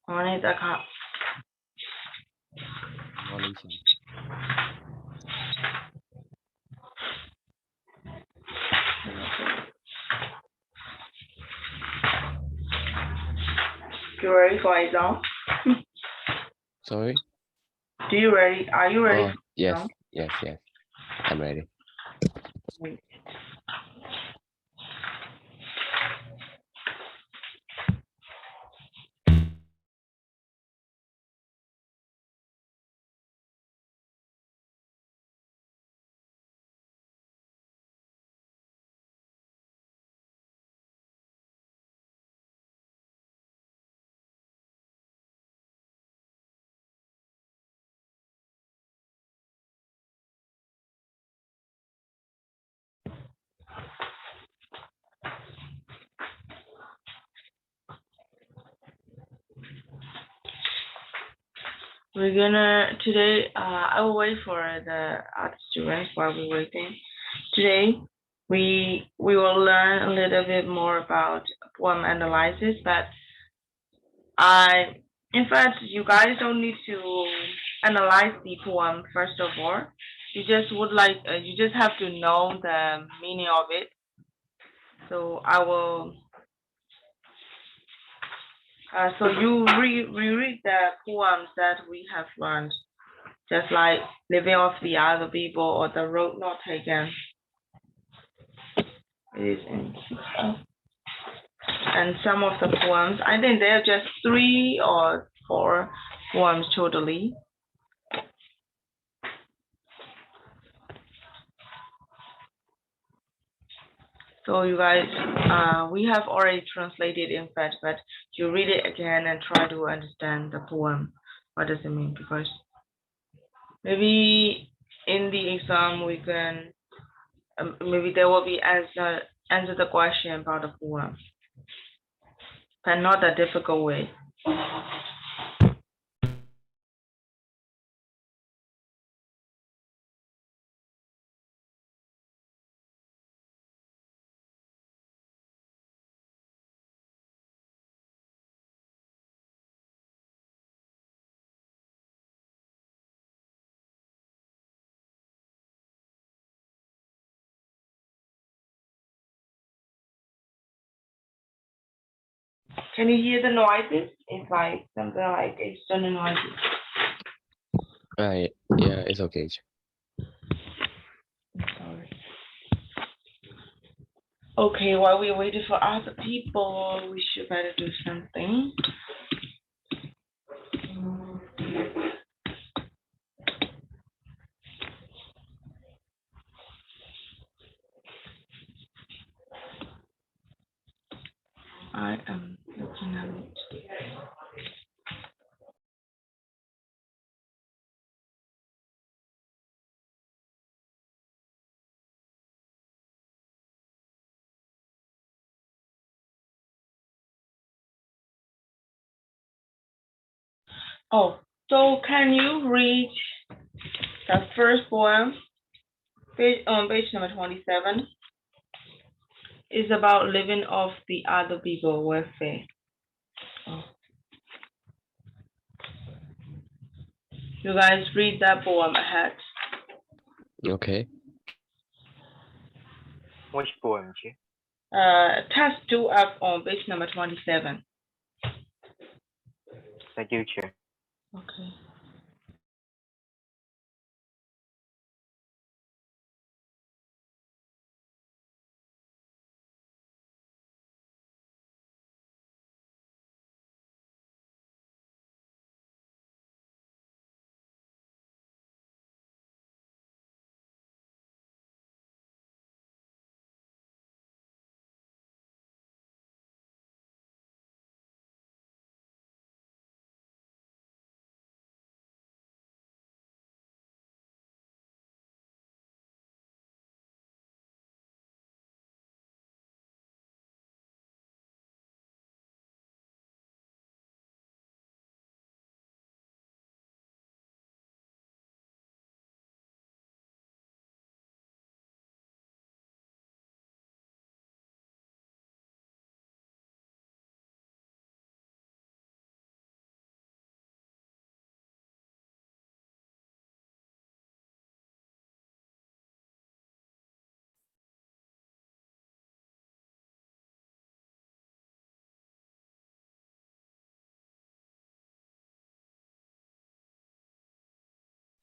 Wanita Malaysia. you ready for exam? Sorry? Do you ready? Are you ready Oh, for yes, exam? yes, yes. I'm ready. Wait. We're gonna today. I will wait for the other students while we're waiting. Today, we will learn a little bit more about poem analysis. But in fact, you guys don't need to analyze the poem first of all. You just have to know the meaning of it. So I will. So you reread the poems that we have learned, just like Living off the Other People or The Road Not Taken. It is in, and some of the poems, I think there are just 3 or 4 poems totally. So you guys, we have already translated in fact, but you read it again and try to understand the poem. What does it mean? Because maybe in the exam we can, maybe there will be answer the question about the poem, but not a difficult way. Can you hear the noises? It's like something like external noises. Yeah, it's okay. Sorry. Okay, while we're waiting for other people, we should better do something. I am looking at it. Oh, so can you read the first poem, on page number 27? It's about living off the other people welfare. Oh. You guys read that poem ahead. Okay. Which poem, chứ? Task 2 up on page number 27. Thank you, Chair. Okay.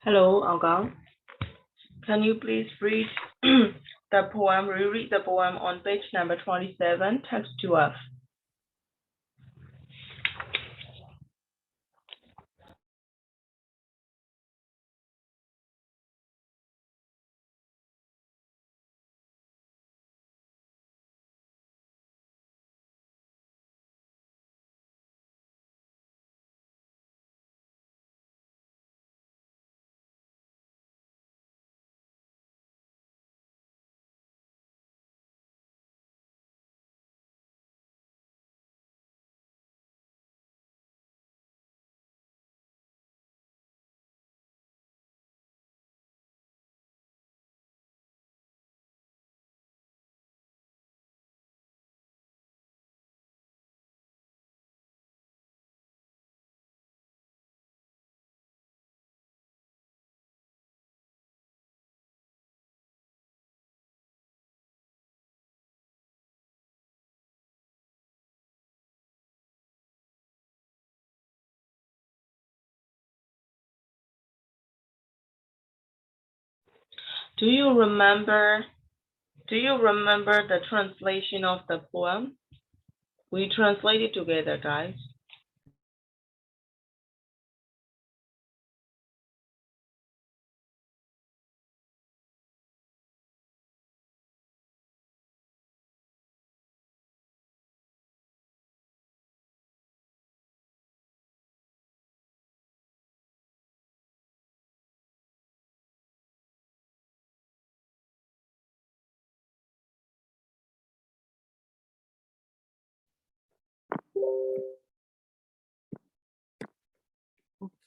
Hello, Algang. Can you please read the poem, reread the poem on page number 27, text 2F? Do you remember the translation of the poem? We translate it together, guys.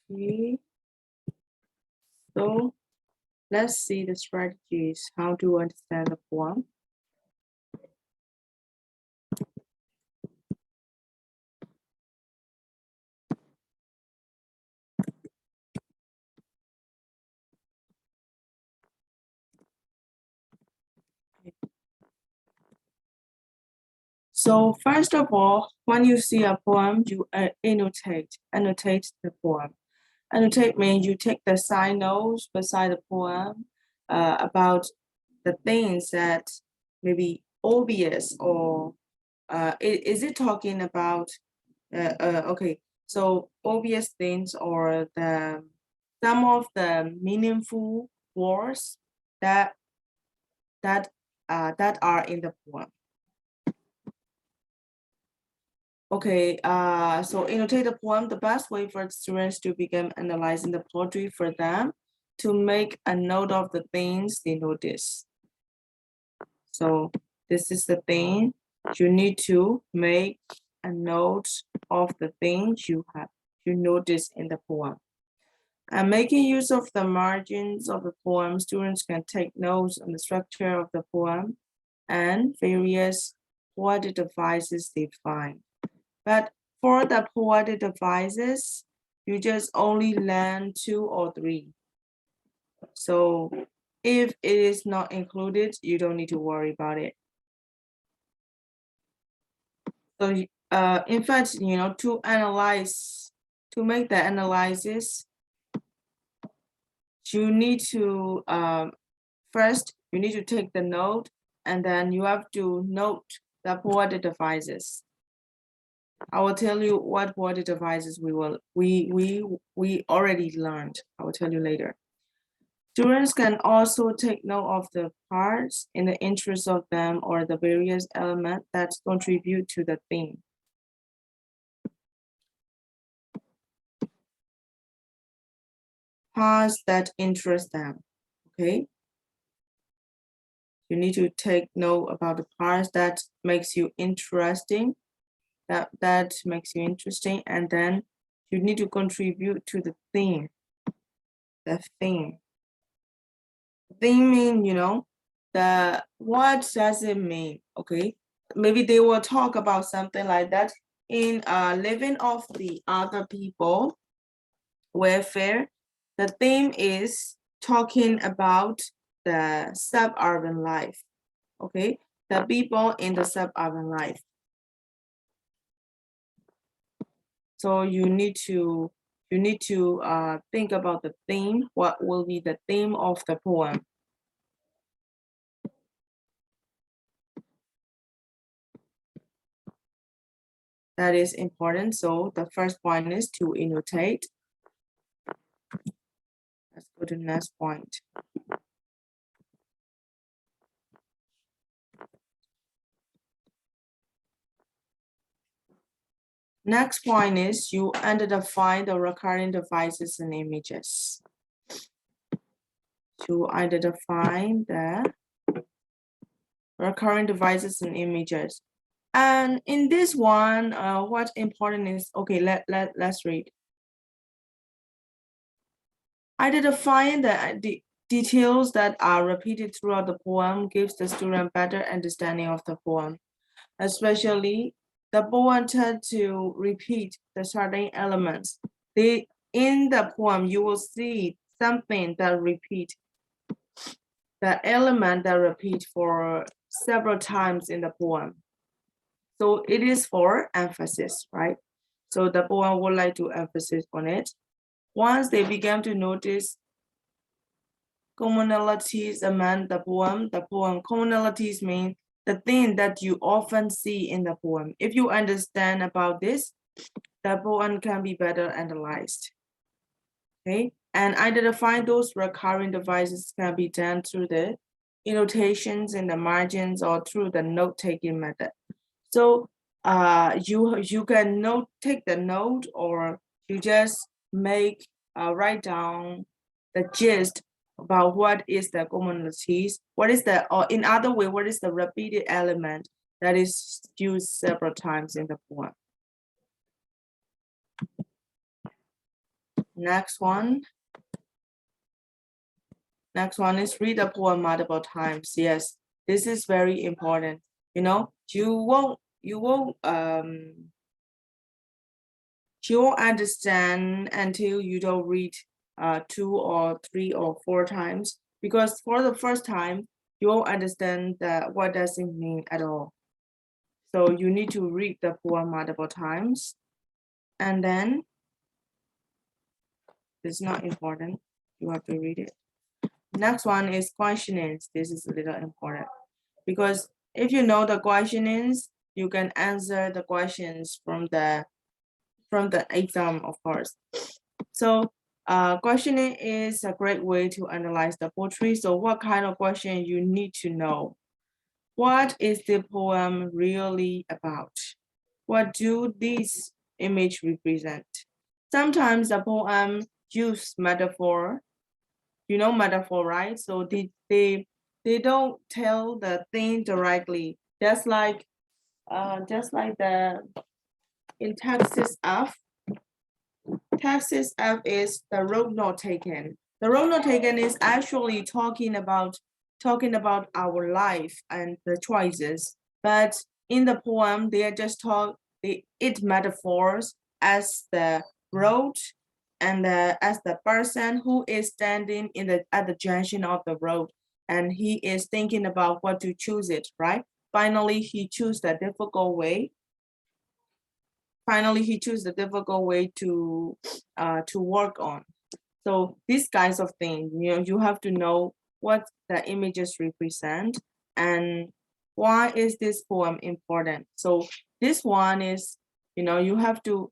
Okay, so let's see the strategies, how to understand the poem. So first of all, when you see a poem, you annotate the poem. Annotate means you take the side notes beside the poem about the things that maybe obvious or is it talking about okay, so obvious things or the some of the meaningful words that that are in the poem. Okay, so annotate the poem. The best way for students to begin analyzing the poetry for them to make a note of the things they notice. So this is the thing you need to make a note of the things you notice in the poem. And making use of the margins of the poem, students can take notes on the structure of the poem and various poetic devices they find. But for the poetic devices, you just only learn 2 or 3. So if it is not included, you don't need to worry about it. So in fact, to make the analysis, you need to first you need to take the note, and then you have to note the poetic devices. I will tell you what poetic devices we already learned. I will tell you later. Students can also take note of the parts in the interest of them or the various elements that contribute to the theme. Parts that interest them, okay? You need to take note about the parts that makes you interesting, that makes you interesting, and then you need to contribute to the theme. The theme. Theme mean, what does it mean? Okay, maybe they will talk about something like that in living of the other people welfare. The theme is talking about the suburban life. Okay, the people in the suburban life. So you need to you need to think about the theme. What will be the theme of the poem? That is important. So the first point is to annotate. Let's go to the next point. Next point is you identify the recurring devices and images. To identify the recurring devices and images. And in this one, what's important is, okay, let's read. Identifying the details that are repeated throughout the poem gives the student better understanding of the poem. Especially, the poem tends to repeat the certain elements. In the poem, you will see something that repeat, the element that repeat for several times in the poem. So it is for emphasis, right? So the poem would like to emphasize on it. Once they began to notice commonalities among the poem commonalities mean the thing that you often see in the poem. If you understand about this, the poem can be better analyzed. Okay, and identifying those recurring devices can be done through the annotations in the margins or through the note-taking method. So you can take the note, or you just write down the gist about what is the commonalities, what is the, or in other way, what is the repeated element that is used several times in the poem. Next one is read the poem multiple times. Yes, this is very important. You know, you won't understand until you don't read 2 or 3 or 4 times, because for the first time you won't understand what does it mean at all. So you need to read the poem multiple times, and then it's not important, you have to read it. Next one is questionings. This is a little important, because if you know the questionings, you can answer the questions from the exam, of course. So questioning is a great way to analyze the poetry. So what kind of question you need to know? What is the poem really about? What do these images represent? Sometimes the poem use metaphor. You know metaphor, right? So they don't tell the thing directly. Just like the in Texas F. Texas F is the road not taken. The road not taken is actually talking about our life and the choices. But in the poem, they are just it metaphors as the road and as the person who is standing at the junction of the road, and he is thinking about what to choose it, right? Finally, he chose the difficult way. Finally, he chose the difficult way to work on. So these kinds of things, you have to know what the images represent and why is this poem important. So this one is, you have to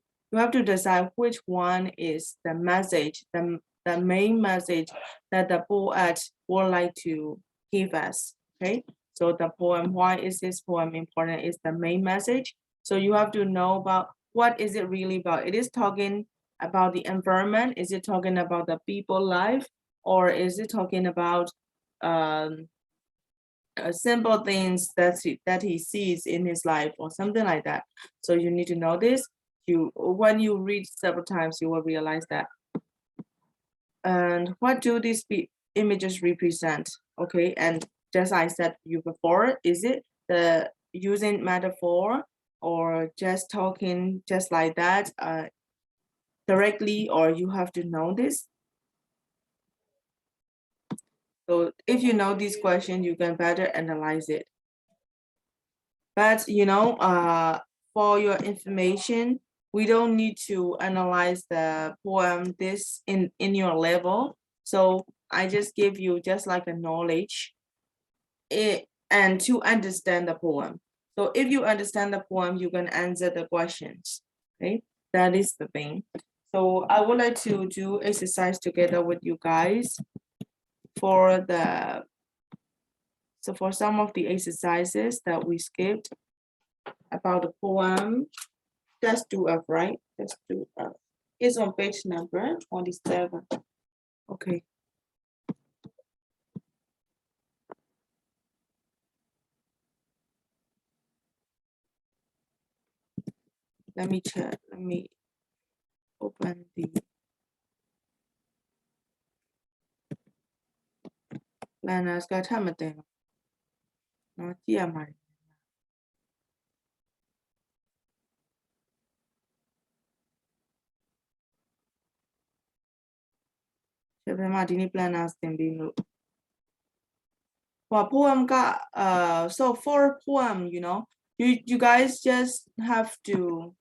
decide which one is the message, the main message that the poet would like to give us. Okay, so the poem, why is this poem important, is the main message. So you have to know about what is it really about. It is talking about the environment. Is it talking about the people life, or is it talking about simple things that he sees in his life or something like that? So you need to know this. When you read several times, you will realize that. And what do these images represent? Okay, and just I said you before, is it the using metaphor or just talking just like that directly, or you have to know this? So if you know this question, you can better analyze it. But for your information, we don't need to analyze the poem this in your level. So I just give you just like a knowledge and to understand the poem. So if you understand the poem, you can answer the questions. Okay, that is the thing. So I would like to do exercise together with you guys for some of the exercises that we skipped about the poem. Just do up, right? Just do up. It's on page number 27. Okay. Let me check. Let me open the planners. Got time at them. Not yet, man. Planners then be for poem got so for poem, you know, you guys just have to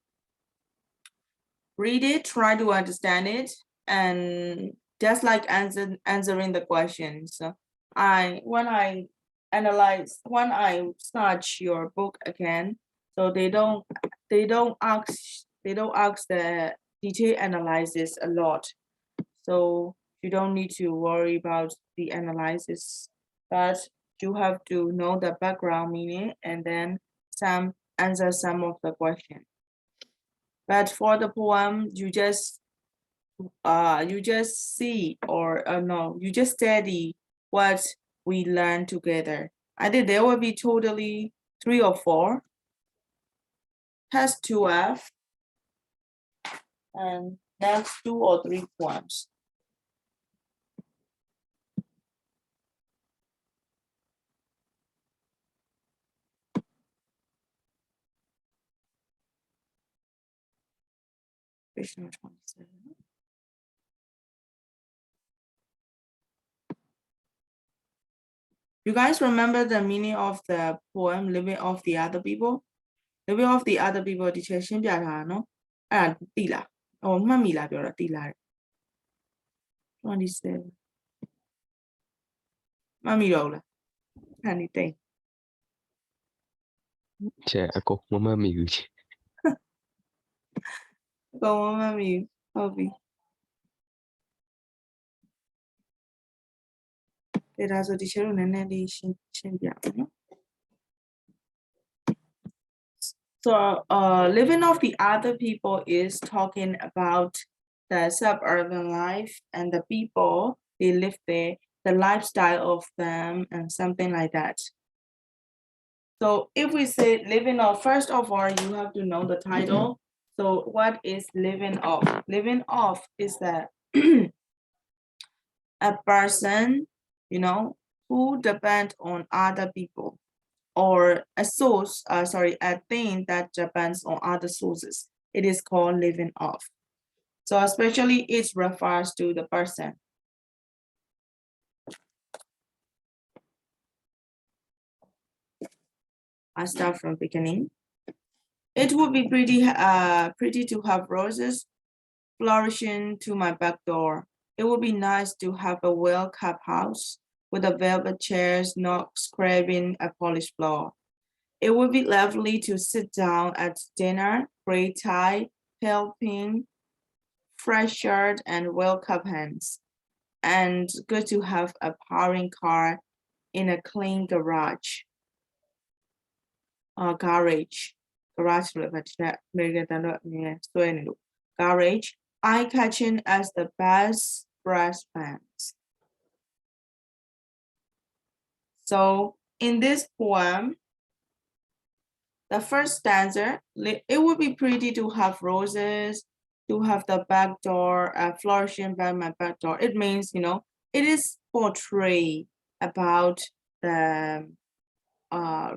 read it, try to understand it, and just like answering the questions. When I search your book again, so they don't ask the detailed analysis a lot. So you don't need to worry about the analysis, but you have to know the background meaning and then answer some of the questions. But for the poem, you just see or no, you just study what we learn together. I think there will be totally 3 or 4. Test 2F and next 2 or 3 poems. Page number 27. You guys remember the meaning of the poem Living Off the Other People? Living Off the Other People ဒီချက်ရှင်းပြထားတာနော်အဲ့ဒါသိလားဟိုမှတ်မိလားပြောတာသိလား27မှတ်မိတော့လားခဏနေတိတ် Che, ako mama mi guchi. အကုန်မမှတ်မိဟုတ်ပြီဒါဆိုဒီချက်ကိုနည်းနည်းလေးရှင်းပြမယ်နော် So living off the other people is talking about the suburban life and the people they live there, the lifestyle of them and something like that. So if we say living off, first of all, you have to know the title. So what is living off? Living off is that a person, you know, who depend on other people. Or a source, a thing that depends on other sources. It is called living off. So especially it refers to the person. I start from beginning. It would be pretty to have roses flourishing to my back door. It would be nice to have a well-kept house with a velvet chairs not scraping a polished floor. It would be lovely to sit down at dinner, gray tie, pale pink, fresh shirt, and well-kept hands. And good to have a powering car in a clean garage. Garage, eye-catching as the best brass bands. So in this poem, the first stanza, it would be pretty to have roses, to have the back door flourishing by my back door. It means, you know, it is portray about the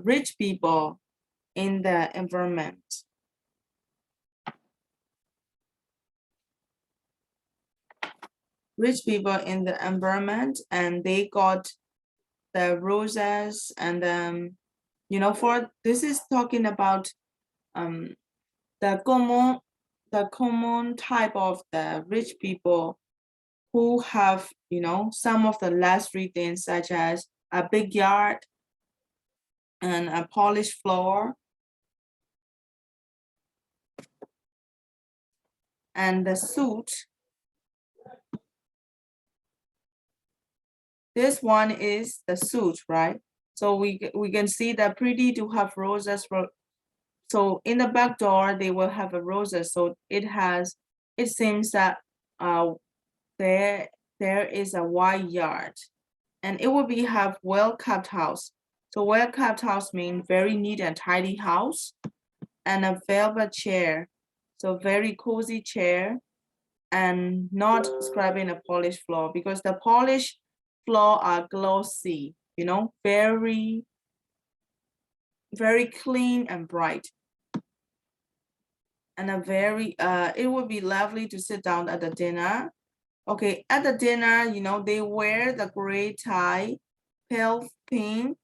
rich people in the environment. Rich people in the environment, and they got the roses and you know, for this is talking about the the common type of the rich people who have, some of the luxury things such as a big yard and a polished floor and the suit. This one is the suit, right? So we can see that pretty to have roses for. So in the back door, they will have a roses. So it seems that there is a wide yard, and it will have well-kept house. So well-kept house means very neat and tidy house, and a velvet chair. So very cozy chair, and not scrubbing a polished floor because the polished floor are glossy, very, very clean and bright. And it would be lovely to sit down at the dinner. Okay, at the dinner, they wear the gray tie, pale pink,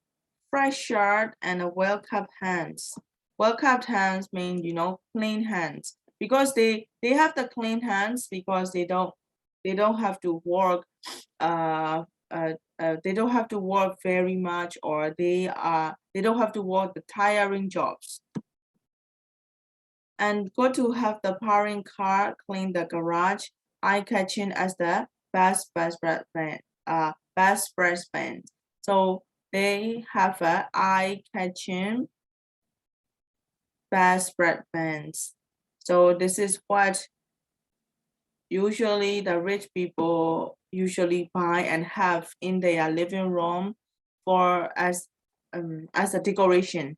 fresh shirt, and a well-kept hands. Well-kept hands mean, clean hands because they have the clean hands because they don't have to work they don't have to work very much, or they don't have to work the tiring jobs. And go to have the powering car clean the garage, eye-catching as the best friend. So they have a eye-catching best friends. So this is what usually the rich people usually buy and have in their living room for as a decoration,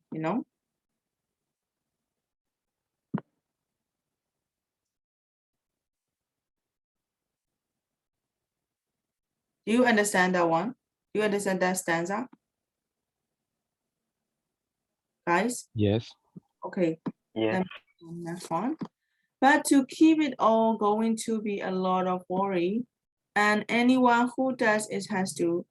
Do you understand that one? Do you understand that stanza? Guys? Yes. Okay. Yes. Next one. But to keep it all going to be a lot of worry, and anyone who does it has to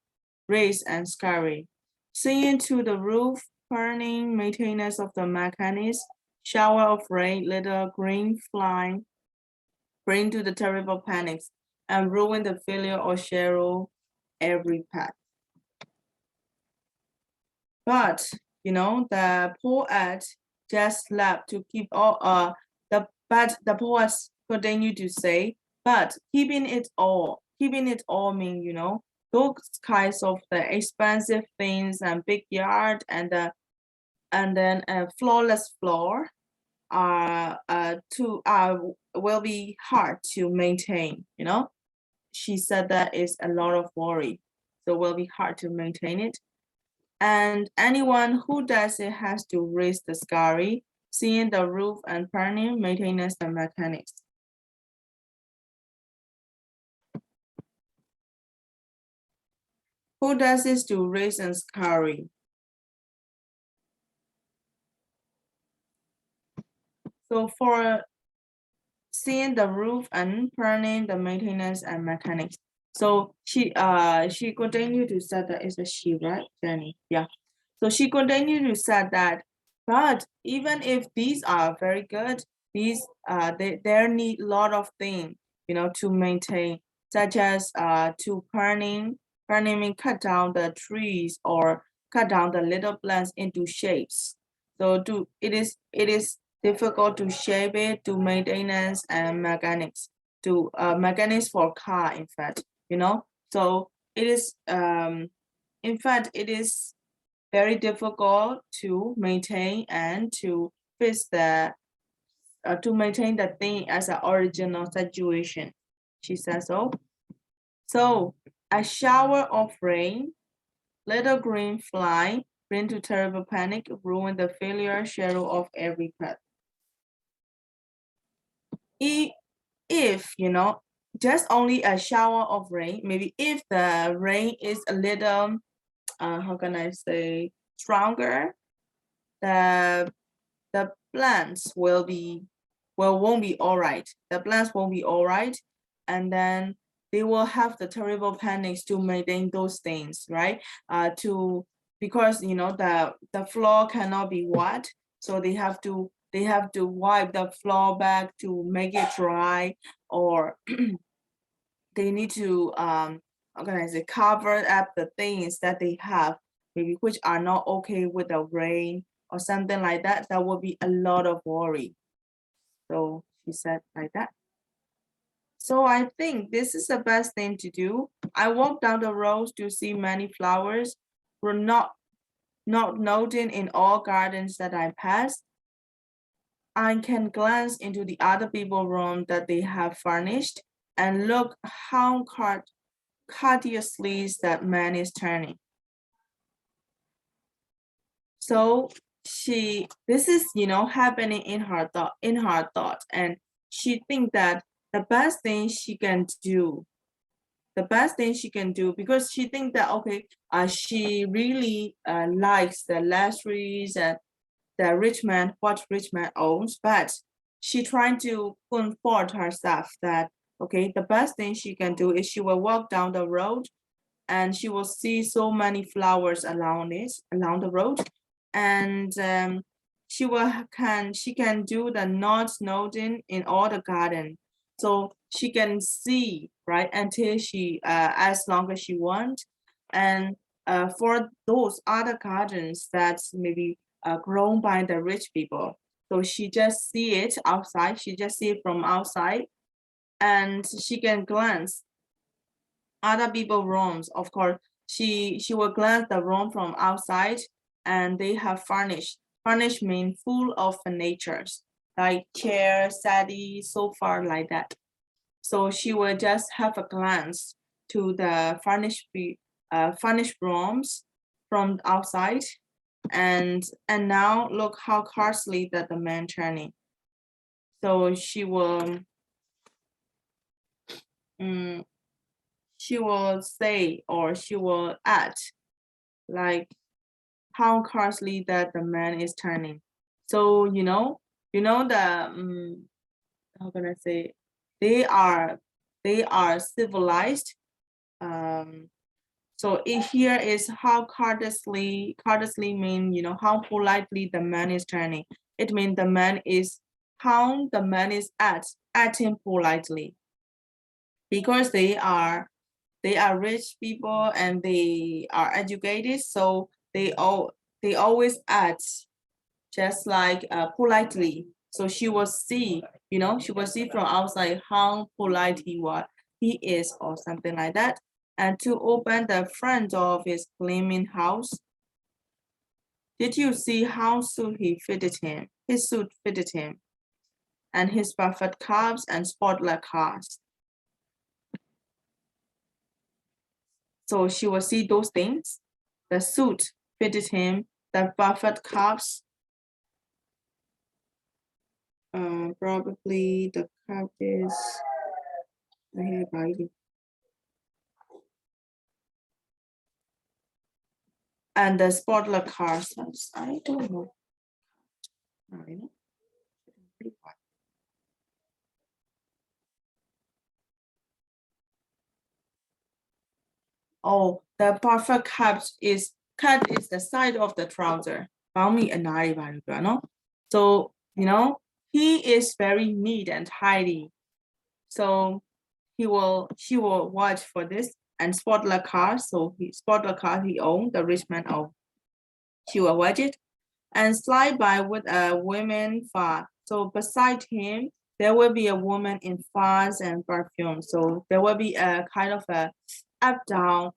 race and scurry. Singing to the roof, burning maintenance of the mechanics, shower of rain, little green fly, bring to the terrible panics, and ruin the failure or share every path. But the poet just left to keep all the poets continue to say, but keeping it all mean, those kinds of the expensive things and big yard and then a flawless floor will be hard to maintain, She said that is a lot of worry, so will be hard to maintain it. And anyone who does it has to raise the scurry, seeing the roof and burning, maintenance and mechanics. Who does this to raise and scurry? So for seeing the roof and burning, the maintenance and mechanics. So she continued to say that is a she, right, Jenny? Yeah. So she continued to say that, but even if these are very good, these they need a lot of things, to maintain, such as to burning mean cut down the trees or cut down the little plants into shapes. So it is difficult to shape it, to maintenance and mechanics, to mechanics for car, in fact, So it is in fact it is very difficult to maintain and to fix to maintain the thing as an original situation. She says so. So a shower of rain, little green fly, bring to terrible panic, ruin the failure shadow of every path. If just only a shower of rain, maybe if the rain is a little how can I say, stronger, the plants won't be all right. The plants won't be all right, and then they will have the terrible panics to maintain those things, right? Because the floor cannot be wet, so they have to they have to wipe the floor back to make it dry, or they need to cover up the things that they have, maybe which are not okay with the rain or something like that. That will be a lot of worry. So she said like that. So I think this is the best thing to do. I walked down the road to see many flowers, were not noting in all gardens that I passed. I can glance into the other people's room that they have furnished and look how courteously that man is turning. So this is, happening in her thought, and she think that the best thing she can do, because she think that, okay, she really likes the luxuries and the rich man, what rich man owns, but she trying to comfort herself that, okay, the best thing she can do is she will walk down the road and she will see so many flowers along the road, and she can do the not noting in all the garden, so she can see right until she as long as she want, and for those other gardens that's maybe grown by the rich people, so she just see it outside, she just see it from outside, and she can glance other people's rooms. Of course, she will glance the room from outside, and they have furnished. Furnished mean full of furnitures, like chair, settee, sofa, like that. So she will just have a glance to the furnished rooms from outside, and now look how costly that the man turning. So she will say, or she will add, like how costly that the man is turning. So the how can I say, they are civilized. So here is how courteously mean, how politely the man is turning. It means the man is how the man is acting politely, because they are rich people and they are educated, so they always act just like politely. So she will see, from outside how polite he is, or something like that. And to open the front door of his gleaming house, did you see how his suit fitted him, and his perfect cuffs and spotless cars? So she will see those things. The suit fitted him, the perfect cuffs, probably the cup is here writing. And the spotless cars, I don't know. Oh, the perfect cut is the side of the trouser. So he is very neat and tidy. So she will watch for this, and spotless car. So spotless car he owned, the rich man owned. She will watch it and slide by with a woman far. So beside him, there will be a woman in furs and perfume. So there will be a kind of a uptown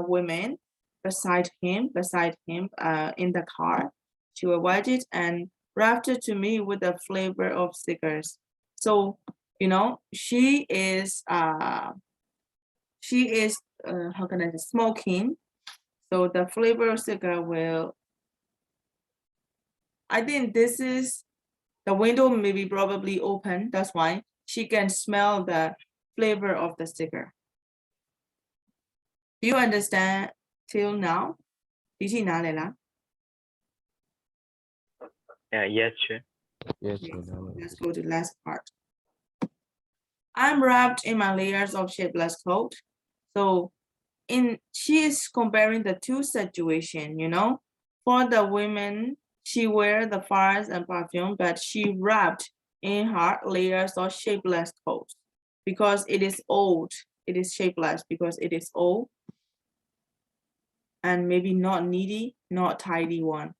woman beside him in the car. She will watch it and wrapped it to me with a flavor of cigars. So she is how can I say, smoking. So the flavor of cigar will, I think this is the window maybe probably open. That's why she can smell the flavor of the cigar. Do you understand till now? Yes, sure. Yes, Okay, madam. let's go to the last part. I'm wrapped in my layers of shapeless coat. So she is comparing the two situations, For the women, She wears the flowers and perfume, but she wrapped in her layers of shapeless clothes because it is old. It is shapeless because it is old and maybe not needy, not tidy one.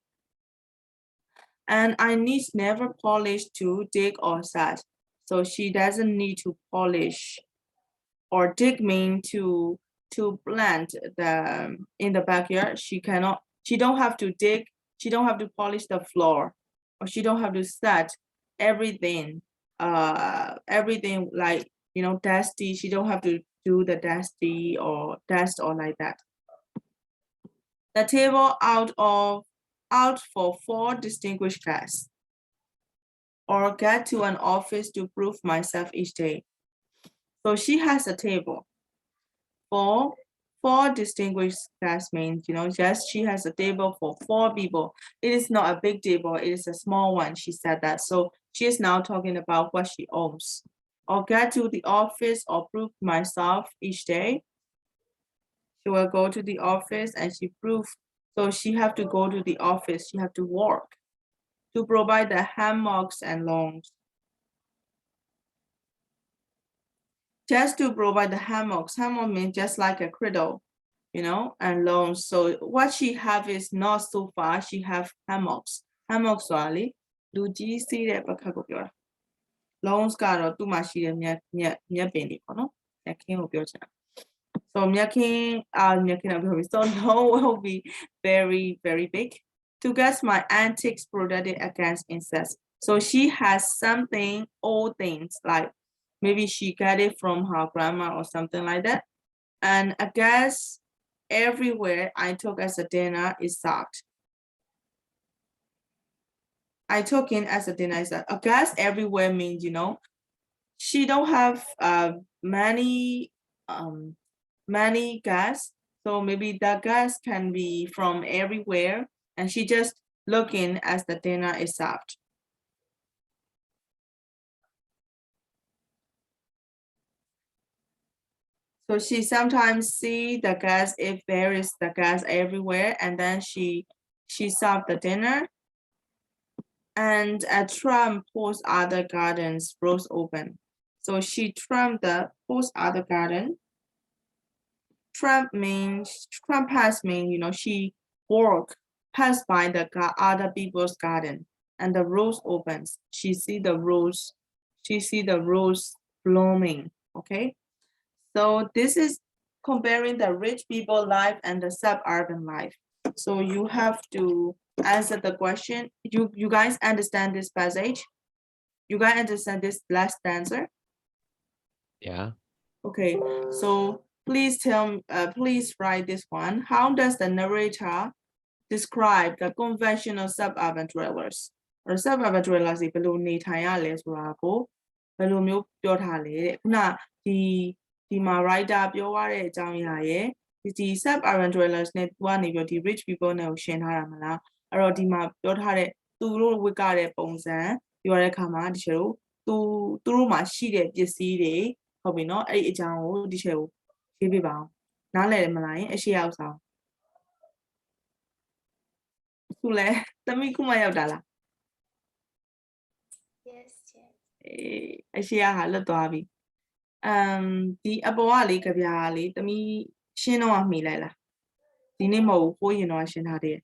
And I need never polish to dig or set. So she doesn't need to polish or dig mean to plant the in the backyard. She don't have to dig, she don't have to polish the floor, or she don't have to set everything everything like dusty. She don't have to do the dusty or dust or like that. The table out for 4 distinguished guests, or get to an office to prove myself each day. So she has a table for 4 distinguished guests means, just she has a table for 4 people. It is not a big table, it is a small one. She said that. So she is now talking about what she owns. Or get to the office or prove myself each day. She will go to the office and she prove. So she have to go to the office. She have to work to provide the hammocks and lawns. Just to provide the hammocks. Hammock means just like a cradle, and lawns. So what she have is not so far. She have hammocks. Hammocks ဆိုတာလေလူကြီးစီးတဲ့ပကတ်ကိုပြောတာ lawns ကတော့သူ့မှာရှိတဲ့မြက်ပင်တွေပေါ့နော်မြက်ခင်းကိုပြောချင်တာ so မြက်ခင်းတော့ပြောပြီ so lawn will be very very big to get my antiques protected against insects. So she has something, old things like maybe she got it from her grandma or something like that. And I guess everywhere I took as a dinner is sucked. I took in as a dinner is I guess everywhere means, she don't have many guests. So maybe the guests can be from everywhere and she just looking as the dinner is served. So she sometimes see the guests if there is the guests everywhere, and then she serve the dinner. And a tram post other gardens rose open. So she trimmed the post other garden. Tram pass means, she walk pass by the other people's garden and the rose opens. She see the rose blooming, okay? So this is comparing the rich people life and the suburban life. So you have to answer the question. You guys understand this passage? You guys understand this last answer? Yeah. Okay, so please write this one. How does the narrator describe the conventional suburban dwellers? Or suburban dwellers ဘယ်လိုနေထိုင်ရလဲဆိုတာကိုဘယ်လိုမျိုးပြောထားလဲတဲ့ခုနဒီမှာ writer ပြောရတဲ့အကြောင်းအရာရဲ့ဒီ suburban dwellers နဲ့သူကနေပြီးဒီ rich people နဲ့ကိုရှင်းထားတာမလားအဲ့တော့ဒီမှာပြောထားတဲ့သူတို့ဝတ်ကတဲ့ပုံစံပြောတဲ့အခါမှာဒီချေတို့သူတို့မှာရှိတဲ့ပစ္စည်းတွေဟုတ်ပြီနော်အဲ့ဒီအကြောင်းကိုဒီချေကိုရေးပြပါအောင်နားလည်တယ်မလားအရှိရောက်ဆောင်ခုလဲသမီးခုမှရောက်တာလား Yes, yes. အရှိရဟာလွတ်သွားပြီဒီအပေါ်ကလေကြပြားလေသမီးရှင်းတော့မှီလိုက်လားဒီနေ့မဟုတ်ဘူးကိုရင်တော့ရှင်းထားတယ်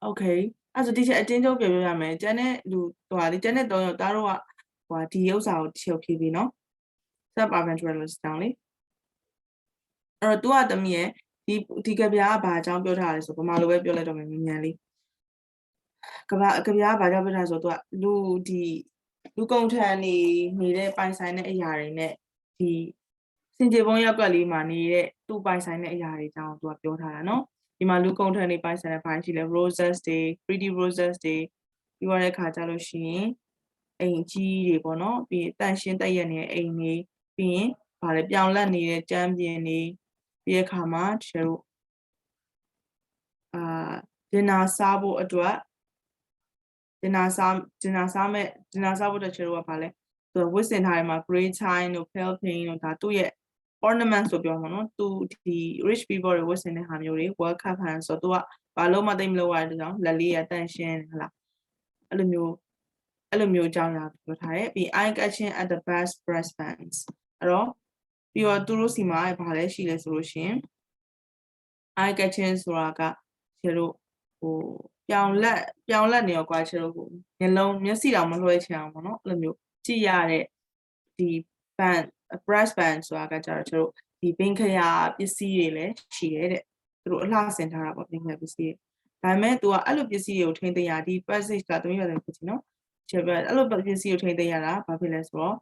Okay အဲ့ဆိုဒီချက်အတင်းချုပ်ပြောရမယ်ကျန်တဲ့လူဟိုလေကျန်တဲ့3ယောက်သားတို့ကဟိုဒီဥစ္စာကိုချုပ်ဖြေးပြီနော် suburban dwellers တောင်းလေအဲ့တော့ तू ကသမီးရဲ့ဒီကြပြားကဘာအကြောင်းပြောထားလဲဆိုဗမာလိုပဲပြောလိုက်တော့မယ်မြန်လေးကြပြားကဘာကြောင့်ပြောထားဆို तू ကလူကုန်ထန်နေတဲ့ပိုင်ဆိုင်တဲ့အရာတွေနဲ့ဒီစင်ကြေပုံးရောက်ကလေးမှာနေတဲ့သူ့ပိုင်ဆိုင်တဲ့အရာတွေအကြောင်း तू ကပြောထားတာနော်ဒီမှာလူကုန်ထန်နေပိုင်ဆိုင်တဲ့ပိုင်းရှိလဲ roses တွေ pretty roses တွေပြီးရတဲ့ခါကျလို့ရှိရင်အိမ်ကြီးတွေပေါ့နော်ပြီးတန့်ရှင်းတက်ရက်နေတဲ့အိမ်တွေပြီးရင်ဗာလဲပြောင်လက်နေတဲ့ကျမ်းပြင်တွေပြီးတဲ့ခါမှာတချို့dinner စားဖို့အတွက် dinner စားဖို့တချို့ကဗာလဲသူဝစ်စင်ထားတယ်မှာ grey chine တို့ pale pink တို့ဒါသူ့ရဲ့ ornaments ဆိုပြောမှာနော်သူဒီ rich people တွေဝတ်ဆင်တဲ့ဟာမျိုးတွေ world cup ဟန်ဆိုတော့သူကဘာလို့မသိမလို့ရတဲ့ကြောင့်လက်လေးရတန့်ရှင်းဟလားအဲ့လိုမျိုးအကြောင်းအရာပြောထားတယ်ပြီး eye catching at the best breast bands အဲ့တော့ပြီးတော့သူတို့စီမှာဘာလဲရှိလဲဆိုလို့ရှိရင် eye catching ဆိုတာကကျတို့ဟိုပြောင်းလက်နေရောကွာကျတို့ဟိုမျက်စိတောင်မလွှဲချင်အောင်ပေါ့နော်အဲ့လိုမျိုးကြည့်ရတဲ့ဒီ band breast band ဆိုတာကကျတော့ကျတို့ဒီဘင်ခရာပစ္စည်းတွေလည်းရှိရဲတဲ့သူတို့အလှဆင်ထားတာပေါ့ဘင်ခရာပစ္စည်းဒါပေမဲ့ तू ကအဲ့လိုပစ္စည်းတွေကိုထိန်းသိမ်းရဒီ passage ကသမီးရတယ်ဖြစ်ချင်နော်ချက်ပြအဲ့လိုပစ္စည်းကိုထိန်းသိမ်းရတာဘာဖြစ်လဲဆိုတော့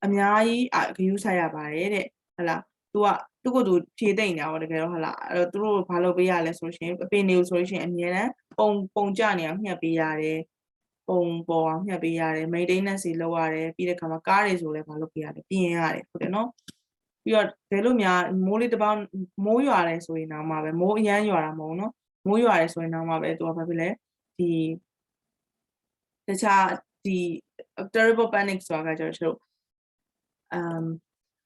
အများကြီးဂရုစိုက်ရပါတယ်တဲ့ဟလား तू ကသူ့ကိုယ်သူဖြည့်သိမ့်နေတာပေါ့တကယ်တော့ဟလားအဲ့တော့သူတို့ဘာလုပ်ပေးရလဲဆိုလို့ရှိရင်အပင်တွေကိုဆိုလို့ရှိရင်အများနဲ့ပုံကြနေအောင်ညှက်ပေးရတယ်ပုံပေါ်အောင်ညှက်ပေးရတယ် maintenance တွေလုပ်ရတယ်ပြီးတဲ့ခါမှာကားတွေဆိုလည်းဘာလုပ်ပေးရလဲပြင်ရတယ်ဟုတ်တယ်နော်ပြီးတော့ဘယ်လိုများမိုးလေးတစ်ပေါင်းမိုးရွာတယ်ဆိုရင်တော့မှပဲမိုးအရမ်းရွာတာမဟုတ်နော်မိုးရွာတယ်ဆိုရင်တော့မှပဲ तू ကဘာဖြစ်လဲဒီတခြားဒီ terrible panic ဆိုတာကကျတော့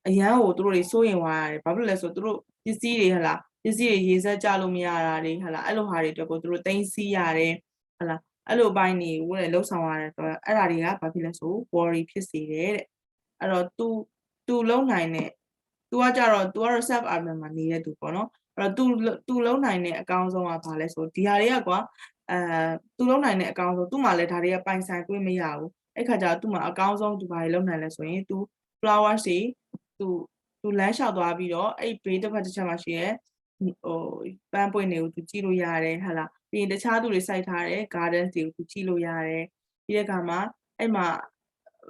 အရန်ကိုသူတို့တွေစိုးရင်ဝါရတယ်ဘာဖြစ်လဲဆိုတော့သူတို့ပစ္စည်းတွေဟလားပစ္စည်းတွေရေစက်ကြလို့မရတာတွေဟလားအဲ့လိုဟာတွေအတွက်ကိုသူတို့သိမ်းဆည်းရတယ်ဟလားအဲ့လိုပိုင်းတွေဝယ်လှုပ်ဆောင်ရတယ်ဆိုတော့အဲ့ဒါတွေကဘာဖြစ်လဲဆို worry ဖြစ်စေတယ်တဲ့အဲ့တော့ तू လုံနိုင်တဲ့ तू ကကြတော့ तू ကတော့ self admin မှာနေတဲ့သူပေါ့နော်အဲ့တော့ तू လုံနိုင်တဲ့အကောင်းဆုံးကဘာလဲဆိုဒီဟာတွေကကွာतू လုံနိုင်တဲ့အကောင်းဆုံးသူ့မှာလည်းဒါတွေကပိုင်ဆိုင်ခွင့်မရဘူးအဲ့ခါကျတော့သူ့မှာအကောင်းဆုံး तू ဘာတွေလုံနိုင်လဲဆိုရင် तू flowers တွေ तू လမ်းလျှောက်သွားပြီးတော့အဲ့ဘေးတစ်ဖက်တစ်ချက်မှာရှိရဲဟိုပန်းပွင့်တွေကို तू ကြည့်လို့ရတယ်ဟာလားပြီးရင်တခြားသူတွေစိုက်ထားတဲ့ garden တွေကို तू ကြည့်လို့ရတယ်ပြီးတဲ့အခါမှာအဲ့မှာ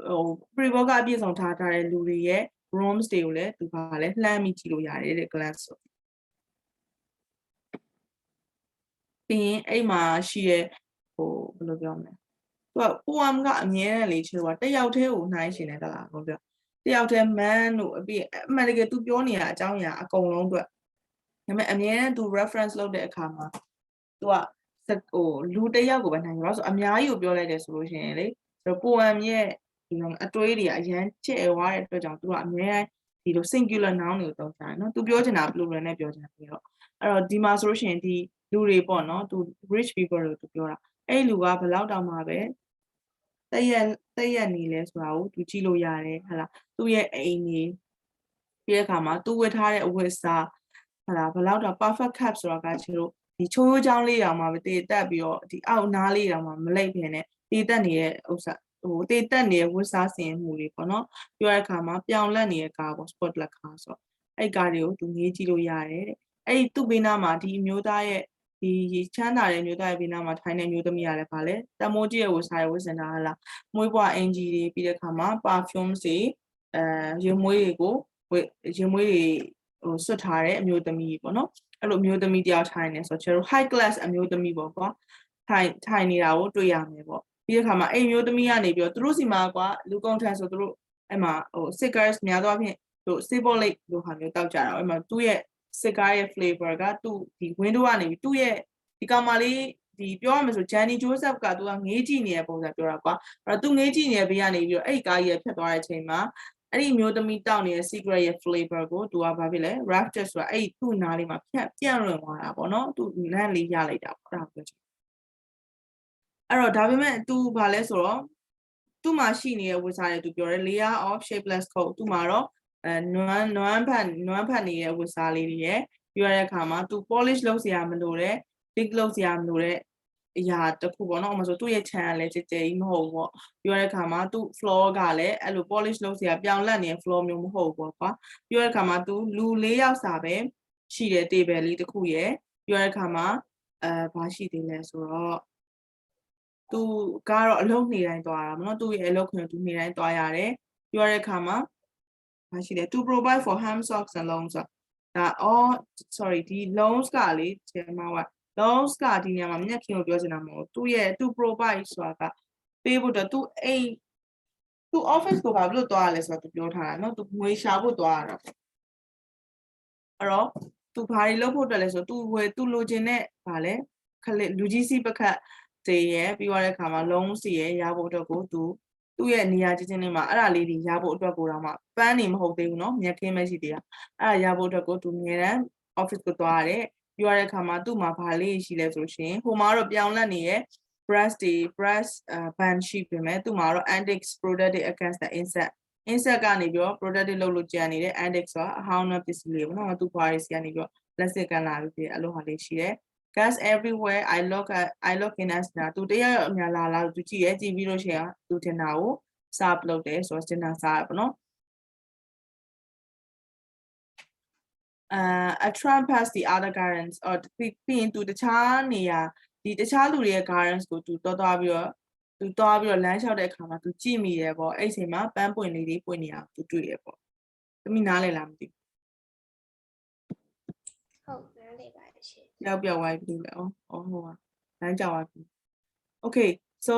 ဟို pre-book အပြည့်စုံထားတဲ့လူတွေရဲ့ rooms တွေကိုလည်း तू ဘာလဲလှမ်းပြီးကြည့်လို့ရတယ်တဲ့ glance ဆိုပြီးရင်အဲ့မှာရှိရဲဟိုဘယ်လိုပြောမလဲ तू က poem ကအမြဲတမ်းလေချေတော့တယောက်တည်းကိုနှိုင်းရှင်နေတလားဟုတ်ပြောတယောက်တည်း man တို့အပြီးအမှန်တကယ် तू ပြောနေတာအကြောင်းအရာအကုန်လုံးအတွက်ဒါပေမဲ့အမြဲတမ်း तू reference လုပ်တဲ့အခါမှာ तू ကဟိုလူတယောက်ကိုပဲနိုင်ရောဆိုအများကြီးကိုပြောလိုက်တယ်ဆိုလို့ရှိရင်လေဆိုတော့ poem ရဲ့ဒီလိုအတွေးတွေအရန်ကျဲသွားတဲ့အတွက်ကြောင့် तू ကအမြဲတမ်းဒီလို singular noun တွေကိုသုံးကြတယ်နော် तू ပြောချင်တာ plural နဲ့ပြောချင်တာပြီးတော့အဲ့တော့ဒီမှာဆိုလို့ရှိရင်ဒီလူတွေပေါ့နော် तू rich people လို့ तू ပြောတာအဲ့လူကဘယ်လောက်တောင်မှပဲတက်ရက်နေလဲဆိုတာကို तू ကြည့်လို့ရတယ်ဟလားသူ့ရဲ့အိမ်ကြီးပြီးတဲ့အခါမှာ तू ဝတ်ထားတဲ့အဝတ်အစားဟလားဘယ်လောက်တော့ perfect cap ဆိုတာကကျတော့ဒီချိုးချောင်းလေးတောင်မှပဲတည်တက်ပြီးတော့ဒီအောက်နားလေးတောင်မှမလိမ့်ဖြစ်နေတည်တက်နေတဲ့ဥစ္စာဟိုတည်တက်နေတဲ့ဝတ်စားစင်မှုတွေပေါ့နော်ပြောတဲ့အခါမှာပြောင်းလဲနေတဲ့ကားပေါ့ sport လက်ကားဆိုတော့အဲ့ကားတွေကို तू ငေးကြည့်လို့ရတယ်တဲ့အဲ့သူ့ဘေးနားမှာဒီအမျိုးသားရဲ့ဒီချမ်းသာတဲ့မျိုးသားရဲ့ဘေးနားမှာထိုင်နေမျိုးသမီးရတယ်ဗာလဲတမိုးကြီးရဲ့ဝတ်စားရဲ့ဝတ်စင်တာဟလားမွေးပွားအင်ဂျီတွေပြီးတဲ့အခါမှာ perfume တွေရင်မွေးတွေကိုရင်မွေးတွေဟိုဆွတ်ထားတဲ့အမျိုးသမီးပေါ့နော်အဲ့လိုအမျိုးသမီးတယောက်ထိုင်နေဆိုတော့ high class အမျိုးသမီးပေါ့ကွာထိုင်နေတာကိုတွေ့ရမယ်ပေါ့ပြီးတဲ့အခါမှာအဲ့မျိုးသမီးကနေပြီးတော့သူတို့စီမှာကွာလူကုန်ထန်ဆိုသူတို့အဲ့မှာဟို cigarettes များသောအားဖြင့်ဟို cibolate လို့ဟာမျိုးတောက်ကြတာအဲ့မှာသူ့ရဲ့ cigar ရဲ့ flavor ကသူ့ဒီ window ကနေပြီးသူ့ရဲ့ဒီကောင်မလေးဒီပြောရမယ်ဆို Jenny Joseph ကသူကငေးကြည့်နေတဲ့ပုံစံပြောတာကွာအဲ့တော့သူငေးကြည့်နေတဲ့ဘေးကနေပြီးတော့အဲ့ဒီကားကြီးဖြတ်သွားတဲ့အချိန်မှာအဲ့ဒီမျိုးသမီးတောက်နေတဲ့ secret ရဲ့ flavor ကိုသူကဘာဖြစ်လဲ rapture ဆိုတာအဲ့ဒီသူ့နားလေးမှာပြန့်လွင့်သွားတာပေါ့နော်သူလမ်းလေးရလိုက်တာပေါ့အဲ့ဒါပြောချင်အဲ့တော့ဒါပေမဲ့ तू ဘာလဲဆိုတော့သူ့မှာရှိနေတဲ့ဝတ်စားတွေ तू ပြောတယ် layer of shapeless coat သူ့မှာတော့နွမ်းဖတ်နေတဲ့ဝတ်စားလေးတွေရဲ့ပြောရတဲ့အခါမှာ तू polish လုပ်စရာမလိုတဲ့ big လုပ်စရာမလိုတဲ့အရာတစ်ခုပေါ့နော်ဥပမာဆိုသူ့ရဲ့ channel လည်းကြဲကြဲကြီးမဟုတ်ဘူးပေါ့ပြောရတဲ့အခါမှာသူ့ floor ကလည်းအဲ့လို polish လုပ်စရာပြောင်းလဲနေတဲ့ floor မျိုးမဟုတ်ဘူးပေါ့ကွာပြောရတဲ့အခါမှာ तू လူ၄ယောက်စာပဲရှိတဲ့ table လေးတစ်ခုရဲ့ပြောရတဲ့အခါမှာဘာရှိသေးလဲဆိုတော့သူကတော့အလုပ်နေတိုင်းသွားတာပေါ့နော်သူ့ရဲ့အလုပ်ခွင်သူနေတိုင်းသွားရတယ်ပြောရတဲ့အခါမှာဘာရှိလဲ to provide for ham socks and loans ဒါsorry ဒီ loans ကလေဒီမှာက loans ကဒီနေရာမှာမျက်ခင်ကိုပြောချင်တာမဟုတ်သူ့ရဲ့ to provide ဆိုတာကပေးဖို့တော့သူအိမ်သူ office ကိုဘာလို့သွားရလဲဆိုတော့သူပြောထားတာเนาะသူငွေရှာဖို့သွားရတာပေါ့အဲ့တော့သူဘာတွေလုပ်ဖို့တက်လဲဆိုတော့သူလိုချင်တဲ့ဘာလဲခလေးလူကြီးစီးပခတ်တွေရဲ့ပြီးသွားတဲ့အခါမှာ loans တွေရဲ့ရဖို့အတွက်ကိုသူ သူ့ရဲ့နေရာချင်းချင်းလေးမှာအဲ့ဒါလေးတွေရဖို့အတွက်ကိုတော့မှပန်းနေမဟုတ်သေးဘူးเนาะမြက်ခင်းပဲရှိသေးတာအဲ့ဒါရဖို့အတွက်ကိုသူအများတန်း office ကိုသွားရတယ်ပြောရတဲ့အခါမှာသူ့မှာဘာလေးရှိလဲဆိုလို့ရှိရင်ဟိုမှာတော့ပြောင်းလဲနေရဲ့ brush band ရှိပြင်မဲ့သူ့မှာတော့ index product တွေ against the insect ကနေပြီးတော့ product တွေလုပ်လို့ကြံနေတဲ့ index ဆိုတာအဟောင်းနဲ့ပစ္စည်းလေးပေါ့နော်သူ့ဘွားတွေစီကနေပြီးတော့ plastic ကန်လာပြီးအဲ့လိုဟာလေးရှိတယ် gas everywhere I look in as နာသူတရအများလာသူကြည့်ရကြည့်ပြီးလို့ရှိရင်သူတင်တာကိုစားလုပ်တယ်ဆိုတော့တင်တာစားရပါတော့attract past the other gardens or ပြီးရင်သူတခြားနေရာဒီတခြားလူတွေရဲ့ gardens ကိုသူသွားပြီးတော့သူသွားပြီးတော့လမ်းလျှောက်တဲ့အခါမှာသူကြည့်မိတယ်ပေါ့အဲ့ဒီအချိန်မှာပန်းပွင့်လေးတွေပွင့်နေတာသူတွေ့ရပေါ့သမီးနားလည်လားမသိဟုတ်နားလည်ပါတယ်ရှင် ဘူးပြောက်ဝိုင်းပြီလေဟိုဟာလမ်းကြောက်ပါပြီ Okay, so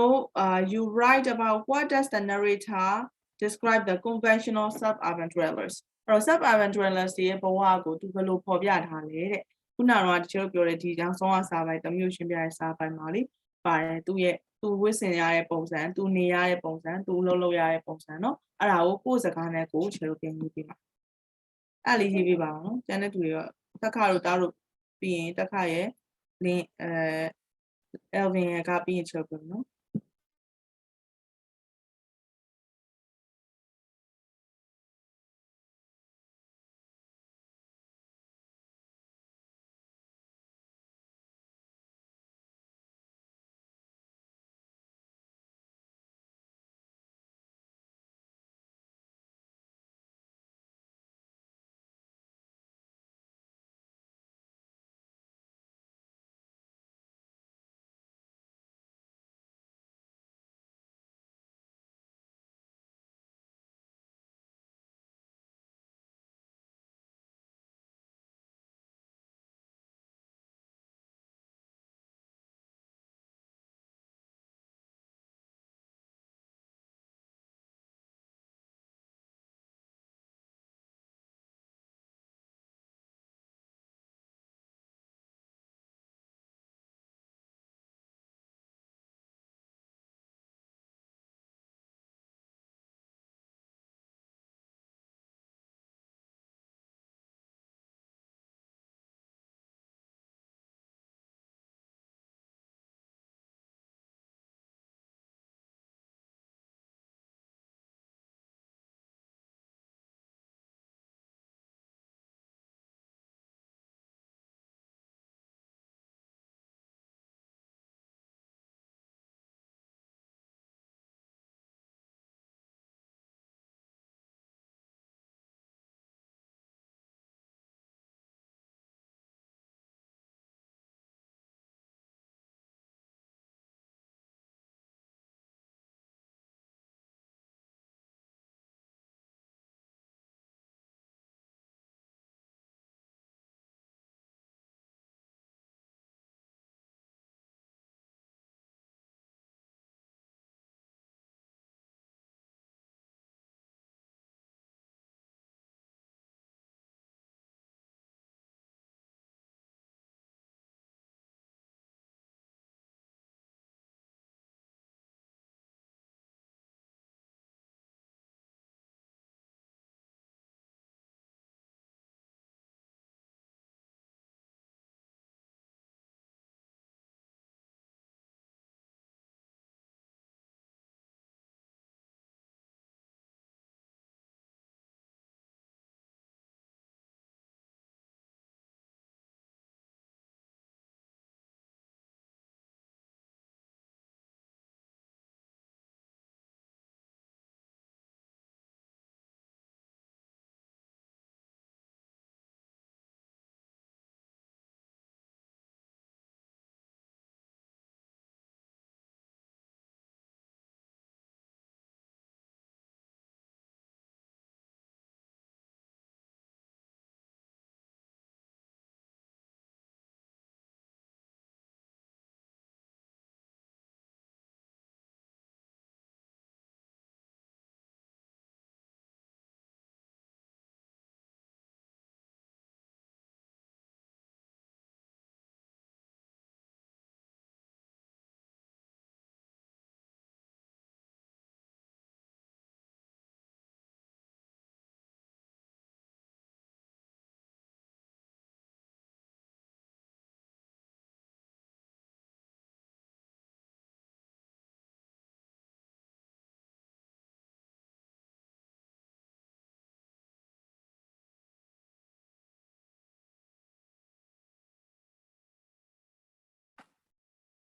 you write about what does the narrator describe the conventional suburban dwellers. အဲ့တော့ suburban dwellers တွေရဲ့ဘဝကိုသူဘယ်လိုဖော်ပြထားလဲတဲ့ခုနကတော့တချို့ပြောတဲ့ဒီကြောင့်ဆုံးအစားပိုင်းတမျိုးရှင်းပြတဲ့စားပိုင်းမှာလေပါတယ်သူဝစ်စင်ရတဲ့ပုံစံသူနေရတဲ့ပုံစံသူလှုပ်လှုပ်ရတဲ့ပုံစံเนาะအဲ့ဒါကိုကိုယ်စကားနဲ့ကိုချေလို့ပြင်ရေးပေးပါအဲ့လေးရေးပေးပါအောင်နော်ကျန်တဲ့သူတွေတော့တက်ခါတို့တားတို့ပြီးရင်တက်ခါရဲ့ link Elvin ရဲ့ကပြီးရင်ချေလို့နော်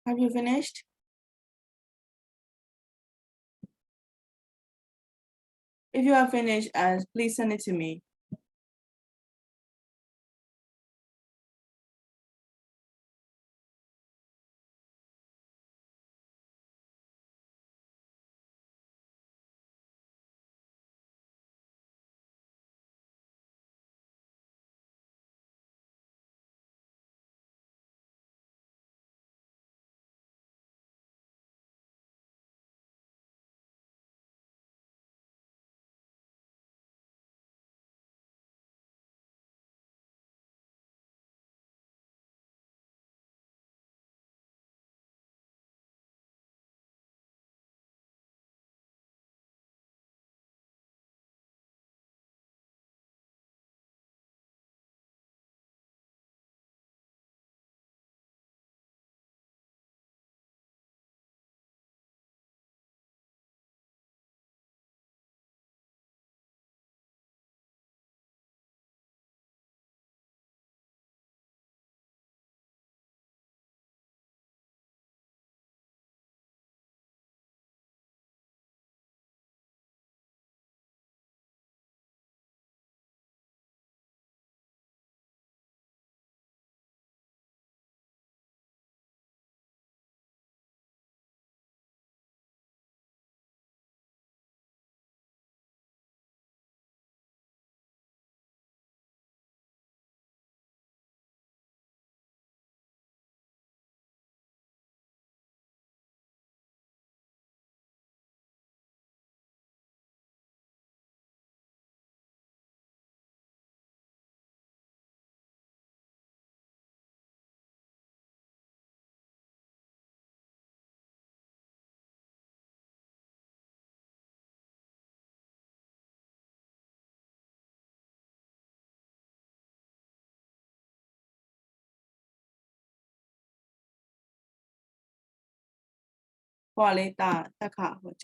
Have you finished? If you have finished, please send it to me.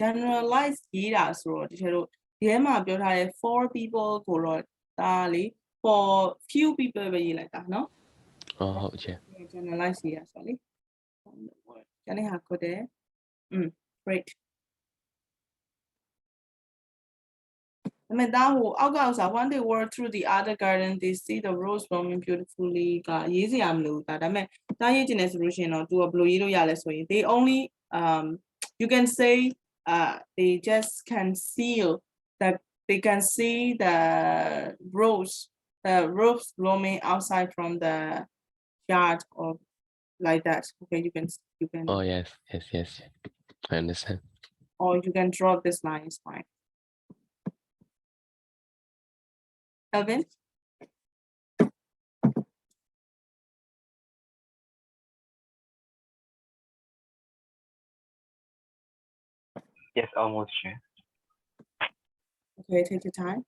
Generalize ရေးတာဆိုတော့ဒီထဲတို့ဒီထဲမှာပြောထားတဲ့ for people ကိုတော့ဒါလေ for few people ပဲရေးလိုက်တာเนาะ ဟုတ်ချေ generalize ရေးတာဆိုတော့လေကျန်တဲ့ဟာကိုတဲ့great ဒါပေမဲ့ဒါဟိုအောက်ကဥစား when they walk through the other garden they see the rose blooming beautifully ကရေးစရာမလိုဘူးဒါပေမဲ့ဒါရေးချင်တယ်ဆိုလို့ရှိရင်တော့ तू ဘယ်လိုရေးလို့ရလဲဆိုရင် they only you can say they just can see that they can see the rose blooming outside from the yard or like that. Okay, you can Oh yes I understand or you can draw this line, it's fine. Elvin? Yes, almost sure. Okay, take your time.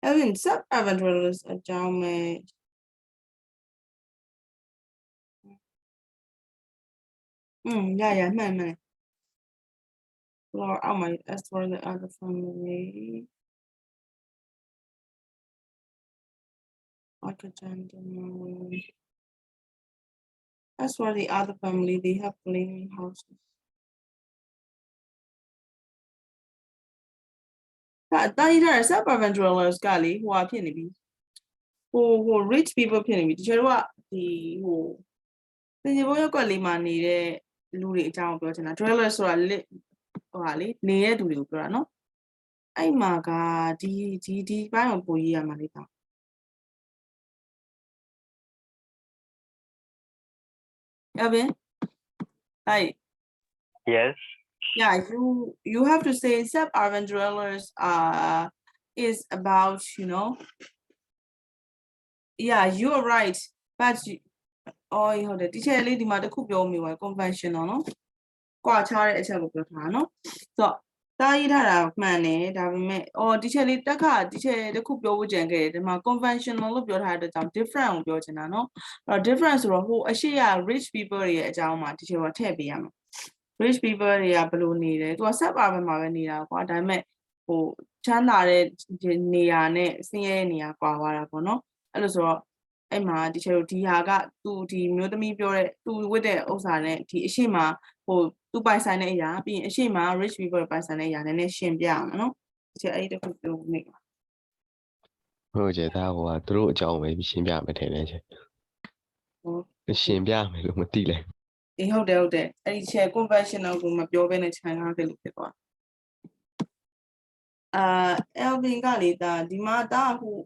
Evan sub-urban dwellers a down yeah, man. Lord, oh my, as for the other family. Like a gentleman. As for the other family, they have living houses. That is suburban dwellers, Gali, who are penny. Who rich people penny. The who then you will go money the Luri town person. Dwellers or a lit or near to you, no? I maga D by on boy, America. Evan, hi. Yes. Yeah, you have to say suburban dwellers is about, yeah, you are right. But oh, you the teacher lady mother could be me conventional, no? Quite hard at a no? So that man, or teacher lady teacher the could be over my conventional of your had a different of your no? Or difference or who actually are rich people here at our teacher what heavy. Rich people တွေကဘယ်လိုနေလဲသူက suburban မှာပဲနေတာကွာဒါပေမဲ့ချမ်းသာတဲ့နေရာနဲ့ဆင်းရဲတဲ့နေရာကွာသွားတာပေါ့နော်အဲ့လိုဆိုတော့အဲ့မှာတချို့ဒီဟာကသူဒီမျိုးသမီးပြောတဲ့သူဝတ်တဲ့ဥစ္စာနဲ့ဒီအရှိမသူပိုင်ဆိုင်တဲ့အရာပြီးရင်အရှိမ rich people ပိုင်ဆိုင်တဲ့အရာနည်းနည်းရှင်းပြအောင်နော်တချို့အဲ့ဒီတစ်ခုပြောနေ ဟုတ်ကျဒါဟိုကသူတို့အကြောင်းပဲရှင်းပြမယ်ထင်တယ်ချင်းရှင်းပြမယ်လို့မသိလဲ အေးဟုတ်တယ်အဲ့ဒီ share conventional ကိုမပြောဘဲနဲ့ခြံထားခဲ့လို့ဖြစ်သွားElvin ကလေဒါဒီမှာဒါဟို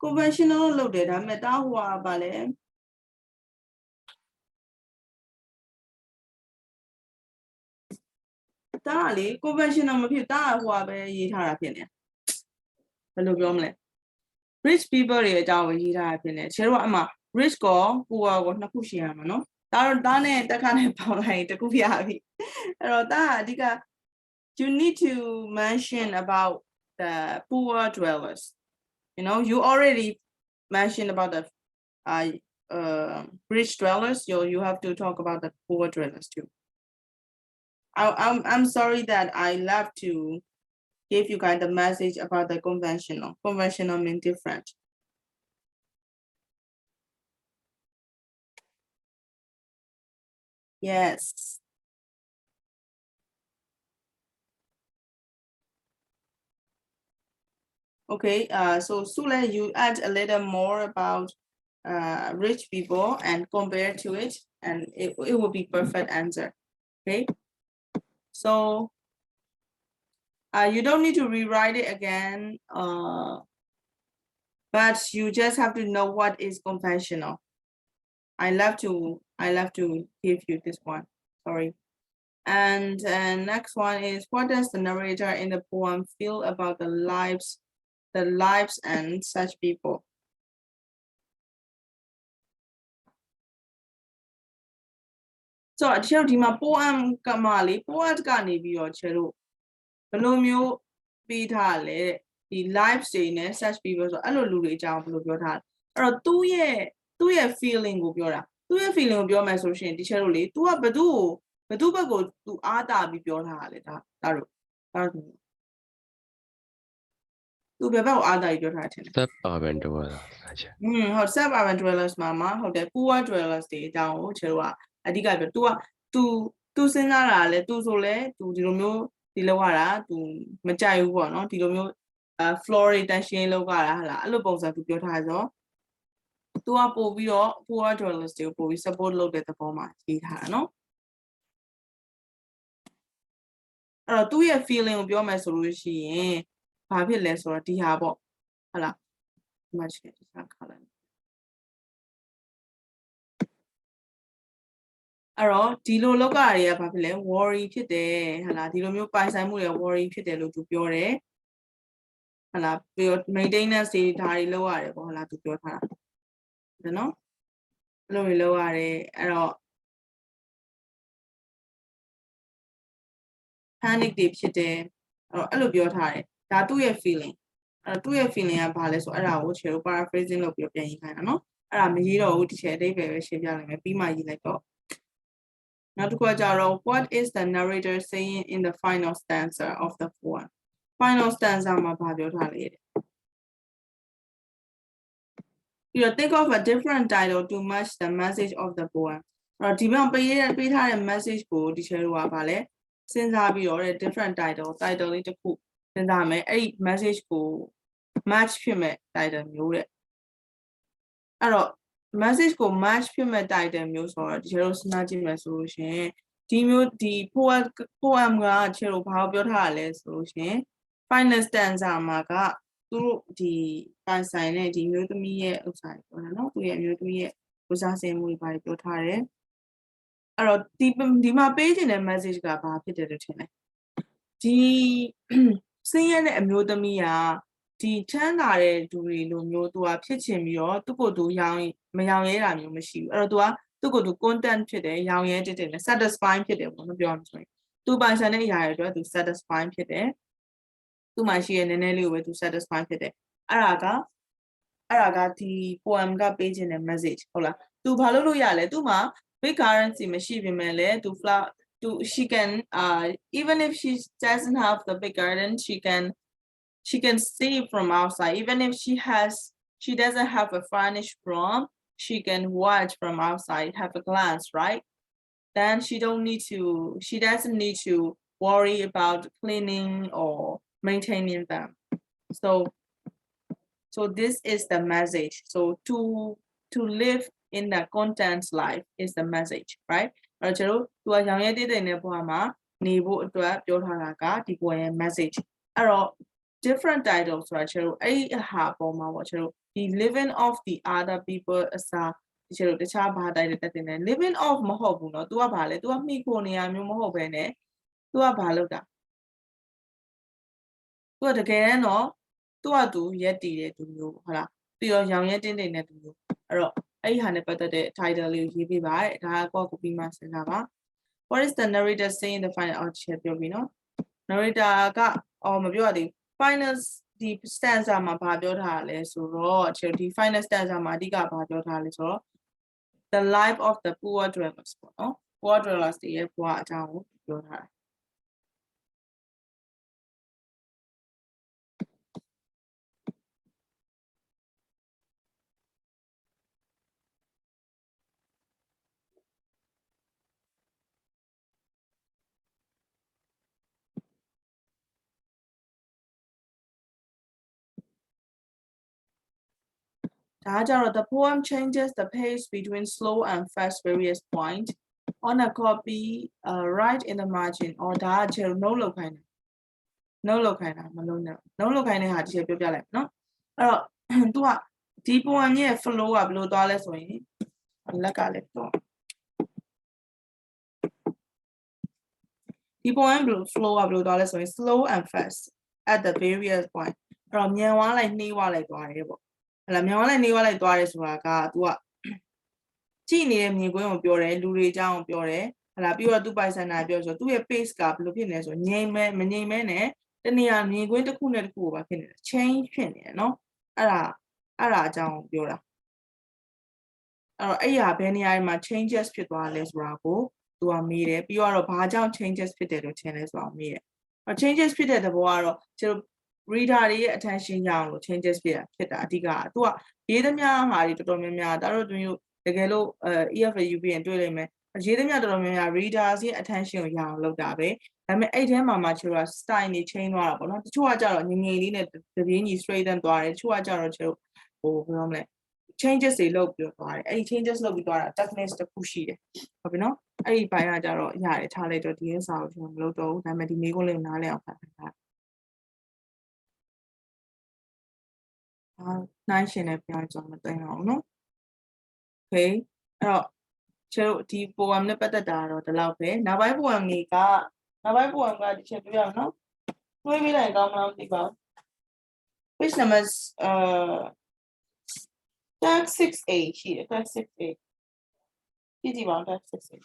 conventional လုပ်တယ်ဒါပေမဲ့ဒါဟိုကပါလေဒါလေ conventional မဖြစ်ဒါဟိုကပဲရေးထားတာဖြစ်နေဘယ်လိုပြောမလဲ rich people တွေအကြောင်းကိုရေးထားတာဖြစ်နေချေတို့ကအမှ rich ကော poor ကောနှစ်ခုရှိရမှာနော်ဒါနဲ့တက်ခါနဲ့ပေါင်းလိုက်တခုပြရပြီအဲ့တော့ဒါအဓိက you need to mention about the poor dwellers you already mentioned about the rich dwellers you have to talk about the poor dwellers too I'm sorry that I love to give you guys the message about the conventional mean different yes okay so Sule you add a little more about rich people and compare to it and it will be perfect answer okay so you don't need to rewrite it again but you just have to know what is conventional I love to give you this one sorry and next one is what does the narrator in the poem feel about the lives and such people so တချို့ဒီမှာ poem ကမှလေ poet ကနေပြီးတော့ချေတို့ဘယ်လိုမျိုးပြီးထားလဲဒီ lives တွေနဲ့ such people ဆိုအဲ့လိုလူတွေအကြောင်းဘယ်လိုပြောထားလဲအဲ့တော့သူ့ရဲ့ feeling ကိုပြောတာသူ့ရဲ့ feeling ကိုပြောမယ်ဆိုရှင်တချို့တို့လေ तू ကဘယ်သူဘက်ကို तू အားတာပြီးပြောထားတာလေဒါတို့သူဘယ်ဘက်ကိုအားတာပြီးပြောထားတယ်ထင်တယ် suburban dweller ဆိုချင် ဟုတ် suburban dwellers မှာဟုတ်တယ် poor dwellers တွေအကြောင်းကိုချေတို့ကအဓိကပြော तू စဉ်းစားတာလေ तू ဆိုလဲ तू ဒီလိုမျိုးဒီလောက်ရတာ तू မကြိုက်ဘူးပေါ့နော်ဒီလိုမျိုးfloor တွေတန်ရှင်းလောက်ရတာဟလားအဲ့လိုပုံစံ तू ပြောထားဆို तू ကပို့ပြီးတော့ poor dwellers တွေကိုပို့ပြီး support လုပ်တဲ့သဘောမှာရေးထားတာနော်အဲ့တော့သူ့ရဲ့ feeling ကိုပြောမယ်ဆိုလို့ရှိရင်ဘာဖြစ်လဲဆိုတော့ဒီဟာပေါ့ဟုတ်လားဒီမှာချက်ဒီစာခါလိုက်အဲ့တော့ဒီလိုလောက်ကတွေကဘာဖြစ်လဲ worry ဖြစ်တယ်ဟုတ်လားဒီလိုမျိုးပိုင်ဆိုင်မှုတွေ worry ဖြစ်တယ်လို့သူပြောတယ်ဟုတ်လားပြီးတော့ maintenance တွေဒါတွေလောက်ရတယ်ပေါ့ဟုတ်လားသူပြောထားတာနော်အဲ့လိုတွေလောက်ရတယ်အဲ့တော့ panic တွေဖြစ်တယ်အဲ့လိုပြောထားတယ် ဒါသူ့ရဲ့ feeling သူ့ရဲ့ feeling ကဘာလဲဆိုအဲ့ဒါကို share paraphrasing လုပ်ပြီးပြန်ရေးခိုင်းတာနော်အဲ့ဒါမရေးတော့ဘူးဒီချက်အဓိပ္ပာယ်ပဲရှင်းပြလိုက်မယ်ပြီးမှရေးလိုက်တော့နောက်တစ်ခုကကြတော့ what is the narrator saying in the final stanza of the poem final stanza မှာဘာပြောထားလဲတဲ့ပြီးတော့ think of a different title to match the message of the poem အဲ့တော့ဒီမှာပေးထားတဲ့ message ကိုဒီချက်တို့ကဘာလဲစဉ်းစားပြီးတော့ different title လေးတစ်ခုစဉ်းစားမယ်အဲ့ဒီ message ကို match ဖြစ်မဲ့ title မျိုးတဲ့အဲ့တော့ message ကို match ဖြစ်မဲ့ title မျိုးဆိုတော့ဒီလိုစဉ်းစားကြည့်မယ်ဆိုလို့ရှိရင်ဒီမျိုးဒီ poem ကခြေလို့ဘာပြောထားရလဲဆိုလို့ရှိရင် final stanza မှာကသူတို့ဒီပိုင်ဆိုင်တဲ့ဒီမျိုးသမီးရဲ့ဥစ္စာပြောတာနော်သူရဲ့မျိုးသမီးရဲ့ဥစားစင်မှုတွေဘာပြောထားတယ်အဲ့တော့ဒီမှာပေးခြင်းတဲ့ message ကဘာဖြစ်တယ်လို့ထင်လဲဒီစင်းရဲတဲ့အမျိုးသမီးကဒီချမ်းသာတဲ့သူတွေလိုမျိုးသူကဖြစ်ချင်ပြီးတော့သူ့ကိုယ်သူမရောင်ရဲတာမျိုးမရှိဘူးအဲ့တော့သူကသူ့ကိုယ်သူ content ဖြစ်တယ်ရောင်ရဲတက်တယ် satisfy ဖြစ်တယ်ပေါ့နော်ပြောရမှာဆိုရင်သူပိုင်ဆိုင်တဲ့အရာတွေအတွက်သူ satisfy ဖြစ်တယ်သူ့မှာရှိတဲ့နည်းနည်းလေးကိုပဲသူ satisfy ဖြစ်တယ်အဲ့ဒါကဒီ poem ကပေးခြင်းတဲ့ message ဟုတ်လားသူဘာလို့ရလဲသူ့မှာ big currency မရှိပေမဲ့လည်းသူ she can even if she doesn't have the big garden she can see from outside even if she doesn't have a furnished room she can watch from outside have a glance right then she doesn't need to worry about cleaning or maintaining them so this is the message so to live in the content's life is the message right အဲ့တော့သူကရောင်ရဲတည်တဲ့ဘဝမှာနေဖို့အတွက်ပြောထားတာကဒီဘဝရဲ့ message အဲ့တော့ different titles ဆိုတာကျတော့အဲ့အဟာပေါ်မှာပေါ့ကျတော့ဒီ living of the other people အစားကျတော့တခြားဘာ title တက်တင်လဲ living of မဟုတ်ဘူးเนาะ तू ကဘာလဲ तू ကမိခိုနေရမျိုးမဟုတ်ဘဲနဲ့ तू ကဘာလုပ်တာ तू ကတကယ်တမ်းတော့ तू ကသူရက်တည်တဲ့သူမျိုးဟုတ်လားပြီးတော့ရောင်ရဲတင်းတိမ်တဲ့သူမျိုးအဲ့တော့အဲ့ဒီဟာနဲ့ပတ်သက်တဲ့ title လေးကိုရေးပေးပါဒါကကိုယ့်ကိုပြီးမှစဉ်းစားပါ what is the narrator saying in the final ချက်ပြောပြီးနော် narrator ကမပြောရသေးဘူး final ဒီ stanza မှာဘာပြောထားလဲဆိုတော့ဒီ final stanza မှာအဓိကဘာပြောထားလဲဆိုတော့ the life of the poor dwellers ပေါ့နော် poor dwellers တွေရဲ့ဘဝအကြောင်းကိုပြောထားတယ်ဒါကြတော့ the poem changes the pace between slow and fast various points on a copy right in the margin or ဒါကကျတော့ note လောက်ခိုင်းတာမလုံးနဲ့ note လောက်ခိုင်းတဲ့ဟာဒီချက်ပြောပြလိုက်နော်အဲ့တော့ तू ကဒီ poem ရဲ့ flow ကဘယ်လိုသွားလဲဆိုရင်လက်ကလည်းတော့ဒီ poem flow ကဘယ်လိုသွားလဲဆိုရင် slow and fast at the various point အဲ့တော့မြန်သွားလိုက်နှေးသွားလိုက်သွားတယ်ပေါ့ဟလာမြန်သွားလိုက်နှေးသွားလိုက်သွားတယ်ဆိုတာက तू ကကြည့်နေတဲ့မြင်ကွင်းကိုပြောတယ်လူတွေအကြောင်းကိုပြောတယ်ဟလာပြီးတော့ तू ပိုင်ဆိုင်တာပြောဆိုသူ့ရဲ့ pace ကဘယ်လိုဖြစ်နေလဲဆိုငြိမ်မဲမငြိမ်မဲနဲ့တနေရာမြင်ကွင်းတစ်ခုနဲ့တစ်ခုကိုပါဖြစ်နေတယ် change ဖြစ်နေတယ်နော်အဲ့ဒါအကြောင်းကိုပြောတာအဲ့တော့အဲ့ရဘယ်နေရာမှာ changes ဖြစ်သွားလဲဆိုတာကိုသူကမေးတယ်ပြီးတော့ဘာကြောင့် changes ဖြစ်တယ်လို့ထင်လဲဆိုတာမေးတယ် changes ဖြစ်တဲ့သဘောကတော့ကျွန်တော် reader တွေရဲ့ attention ရအောင်လို့ changes ဖြစ်တာအဓိကသူကရေးသမျှဟာတွေတော်တော်များများဒါတော့သူမျိုးတကယ်လို့EFU ပြီးရင်တွေ့လိမ့်မယ်ရေးသမျှတော်တော်များများ readers ရဲ့ attention ကိုရအောင်လုပ်တာပဲဒါပေမဲ့အဲ့ထဲမှာကျွန်တော် style တွေ change သွားတာပေါ့နော်တချို့ကကြတော့ငငယ်လေးနဲ့တပြင်းကြီး straighten သွားတယ်တချို့ကကြတော့ကျွန်တော်ဘယ်လိုမလဲ changes တွေလုပ်ပြီးသွားတယ်အဲ့ဒီ changes လုပ်ပြီးသွားတာ techniques တစ်ခုရှိတယ်ဟုတ်ပြီနော်အဲ့ဒီဘိုင်းကကြတော့ရတယ်ထားလိုက်တော့ဒီဥစ္စာကိုကျွန်တော်မလုပ်တော့ဘူးဒါပေမဲ့ဒီမေးခွန်းလေးကိုနားလည်အောင်ဖတ်ထားနိုင်ရှင်နဲ့ပြောကြမသိအောင်နော် okay အဲ့တော့ကျွန်တော်ဒီ poem နဲ့ပတ်သက်တာတော့ဒီလောက်ပဲနောက်ပိုင်း poem ကဒီချက်ပြရအောင်နော်တွေးပြီးလိုက်ကောင်းမလားမသိပါဘူး page number tag 6A ရှိတယ် tag 6A ကြည့်ပါဦး tag 6A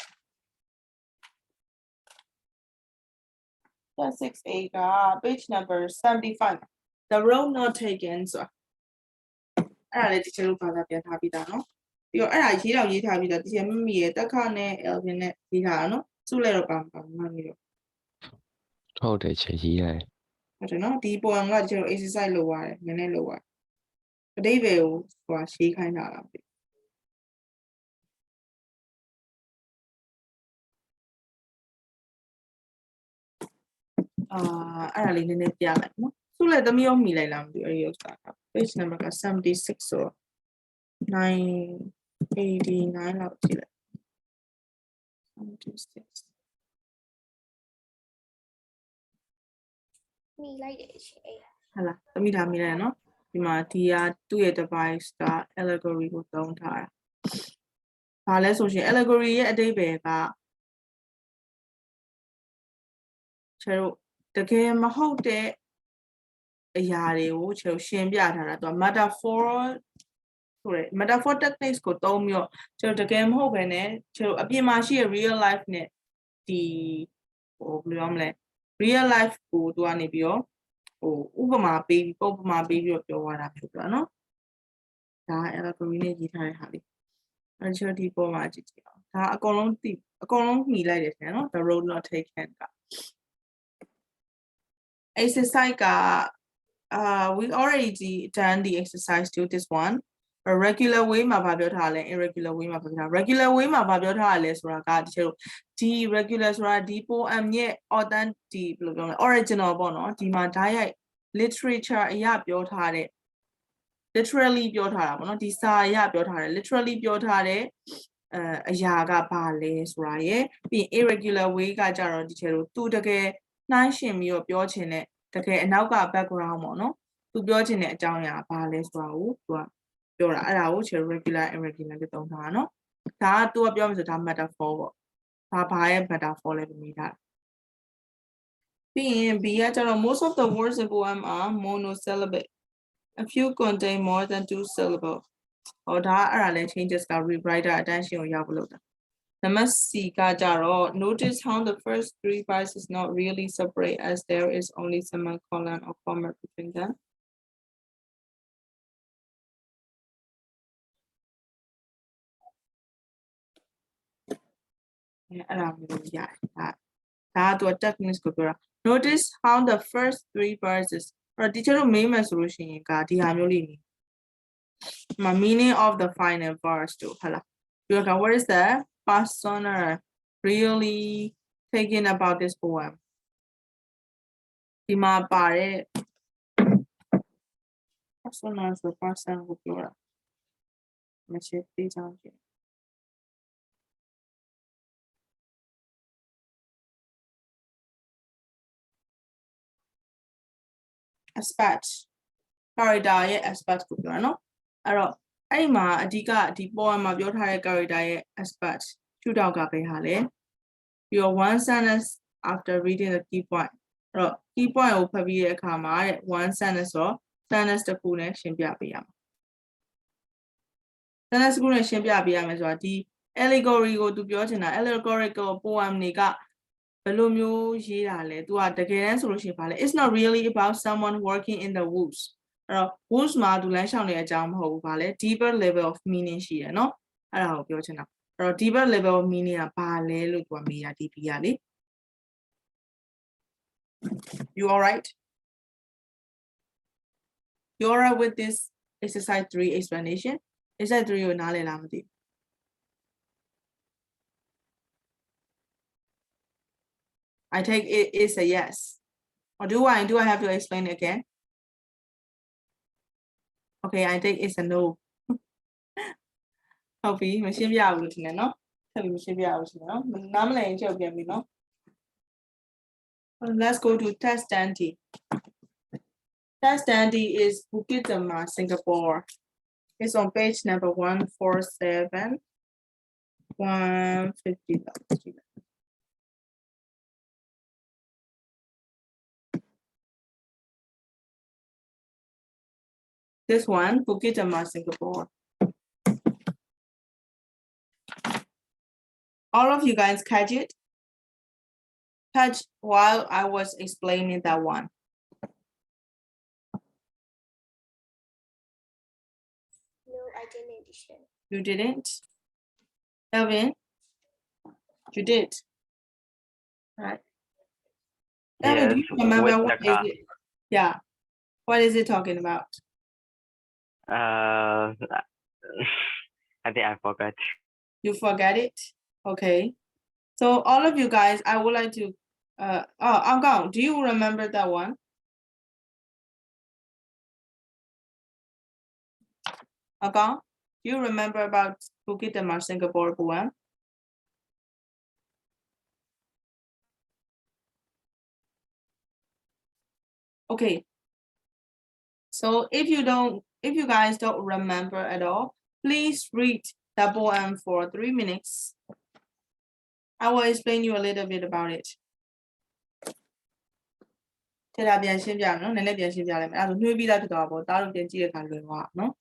That's 6A က page number 75 the road not taken ဆိုတာအဲ့ဒါလေး teacher တို့ဘာသာပြန်ထားပြီးသားเนาะပြီးတော့အဲ့ဒါရေးတော့ရေးထားပြီးတော့ teacher မမီရဲ့တက်ခနဲ့ Elvin နဲ့ရေးထားတာเนาะစုလဲတော့ပါမှမလို့ ဟုတ်တယ်ချေကြီးရတယ် ဟုတ်တယ်เนาะဒီ poem က teacher တို့ exercise လုပ်ရတယ်နည်းနည်းလုပ်ရတယ်အတိတ်ပဲကိုဟိုရှင်းခိုင်းတာလားအဲ့ဒါလေးနည်းနည်းပြလိုက်နော်စုလဲသမီးရောမိလိုက်လားမသိဘူးအဲ့ဒီဥစ္စာက page number က76ဆိုတော့989လောက်ကြည့်လိုက်76 မိလိုက်တယ်ရှင်အဲ့ဒါ ဟုတ်လားသမီးဒါမိလိုက်ရနော်ဒီမှာဒီဟာသူ့ရဲ့ device က allegory ကိုသုံးထားတာဘာလဲဆိုရှင် allegory ရဲ့အဓိပ္ပာယ်ကကျတော့တကယ်မဟုတ်တဲ့အရာတွေကိုကျတော့ရှင်းပြထားတာသူက metaphor ဆိုရယ် metaphor techniques ကိုသုံးပြီးတော့ကျတော့တကယ်မဟုတ်ဘဲနဲ့ကျတော့အပြင်မှာရှိတဲ့ real life နဲ့ဒီဟိုဘယ်လိုပြောမလဲ real life ကိုသူကနေပြီးတော့ဟိုဥပမာပေးပြီးပုံပမာပေးပြီးတော့ပြောရတာမျိုးပြောနော်ဒါ allegory နဲ့ရေးထားတဲ့ဟာလေးအဲ့ကျဒီပေါ်မှာကြည့်ကြည့်အောင်ဒါအကုန်လုံးမှီလိုက်တယ်ဆင်နော် the road not taken က exercise ကwe already done the exercise to this one a regular way မှာဘာပြောထားလဲ irregular way မှာပြောထား regular way မှာဘာပြောထားလဲဆိုတာကတချို့ဒီ regular ဆိုတာဒီ poem ရဲ့ authentic ဘယ်လိုပြောမလဲ original ပေါ့နော်ဒီမှာဓာတ်ရိုက် literature အရပြောထားတဲ့ literally ပြောထားတာပေါ့နော်ဒီစာအရပြောထားတယ် literally ပြောထားတဲ့အရာကဘာလဲဆိုတာရယ်ပြီး irregular way ကကြတော့ဒီချေတို့သူတကယ်နှိုင်းရှင်ပြီးတော့ပြောချင်တဲ့တကယ်အနောက်က background ပေါ့နော်သူပြောချင်တဲ့အကြောင်းအရာဘာလဲဆိုတာကိုသူကပြောတာအဲ့ဒါကိုချေ regular irregular လို့သုံးထားတာနော်ဒါကသူကပြောမှဆိုဒါ metaphor ပေါ့ဘာရဲ့ metaphor လဲပြနေတာပြီးရင် B ကကြတော့ most of the words in poem are monosyllabic a few contain more than 2 syllables ဟောဒါအဲ့ဒါလဲ changes က rewriter attention ကိုရောက်လို့တာNumber C ကကြတော့ notice how the first 3 parts is not really separate as there is only semicolon or comma between them. အဲ့ဒါမျိုးရတယ်ဒါကသူ techniques ကိုပြောတာ notice how the first 3 parts is အဲ့တော့ teacher တို့မေးမယ်ဆိုလို့ရှိရင်ကဒီဟာမျိုးလေးနေ meaning of the final verse တို့ဟုတ်လားပြောတာ what is the persona really thinking about this poem ဒီမှာပါတဲ့ persona ဆို person ကိုပြောတာမရှိသေးချောင်းချင်းaspect character ရဲ့ aspect ကိုပြောတာနော်အဲ့တော့အဲ့ဒီမှာအဓိကဒီ poem မှာပြောထားတဲ့ character ရဲ့ aspect ရှုထောင့်ကပဲဟာလေပြီးတော့ one sentence after reading the key point အဲ့တော့ key point ကိုဖတ်ပြီးတဲ့အခါမှာတဲ့ one sentence ဆို sentence တစ်ခုနဲ့ရှင်းပြပေးရမှာ sentence တစ်ခုနဲ့ရှင်းပြပေးရမယ်ဆိုတာဒီ allegory ကိုသူပြောချင်တာ allegorical poem တွေကဘယ်လိုမျိုးရေးတာလဲသူကတကယ်တမ်းဆိုလို့ရှိရင်ဗာလဲ it's not really about someone working in the woods အဲ့တော့ woods မှာသူလမ်းလျှောက်နေတဲ့အကြောင်းမဟုတ်ဘူးဗာလဲ deeper level of meaning ရှိတယ်เนาะအဲ့ဒါကိုပြောချင်တာအဲ့တော့ deeper level of meaning ကဘာလဲလို့သူကမေးတာဒီ B ကလေ you all right you all right with this exercise 3 explanation exercise 3ကိုနားလည်လားမသိဘူးI take it is a yes. Or do I have to explain it again? Okay, I take it's a no. Okay, machine be out with no. Tell me machine be out no. Namely, no. Let's go to test Dandy. Test Dandy is Bukit Timah, Singapore. It's on page number 147, 150. This one, Bukit Timah, Singapore. All of you guys catch it? touch while I was explaining that one? No, I didn't teacher. You didn't? Elvin? You did. Right. Elvin, do Yes, you remember with what the is car. it? Yeah. What is it talking about? I think I forgot. You forget it? Okay. So all of you guys, I would like to Anggang, do you remember that one? Anggang, do you remember about Bukit Timah Singapore poem? Okay. So if you guys don't remember at all, please read the poem for 3 minutes. I will explain you a little bit about it. ထည့်တာပြန်ရှင်းပြမယ်နော်နည်းနည်းပြန်ရှင်းပြလိုက်မယ်အဲ့ဒါဆိုနှွေးပြီးသားဖြစ်သွားပါပေါ့တားလို့ပြန်ကြည့်တဲ့အခါလွယ်သွားနော်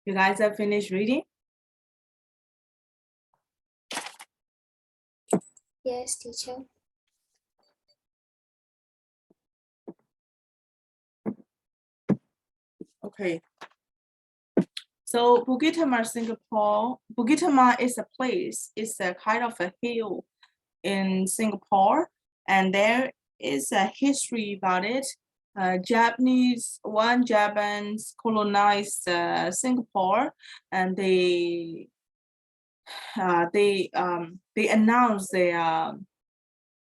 You guys have finished reading? Yes, teacher. Okay. So Bukit Timah, Singapore. Bukit Timah is a place. It's a kind of a hill in Singapore, and there is a history about it. Japanese colonized Singapore, and they announced they are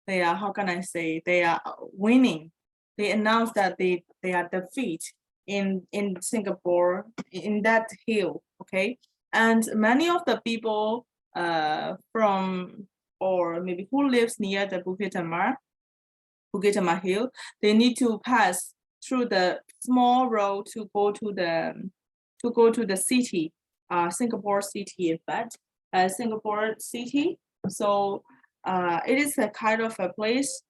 how can I say, they are winning. They announced that they are defeat in Singapore, in that hill. Okay, and many of the people from, or maybe who lives near the Bukit Timah hill, they need to pass through the small road to go to the city, Singapore city, in fact, Singapore city. So it is a kind of a place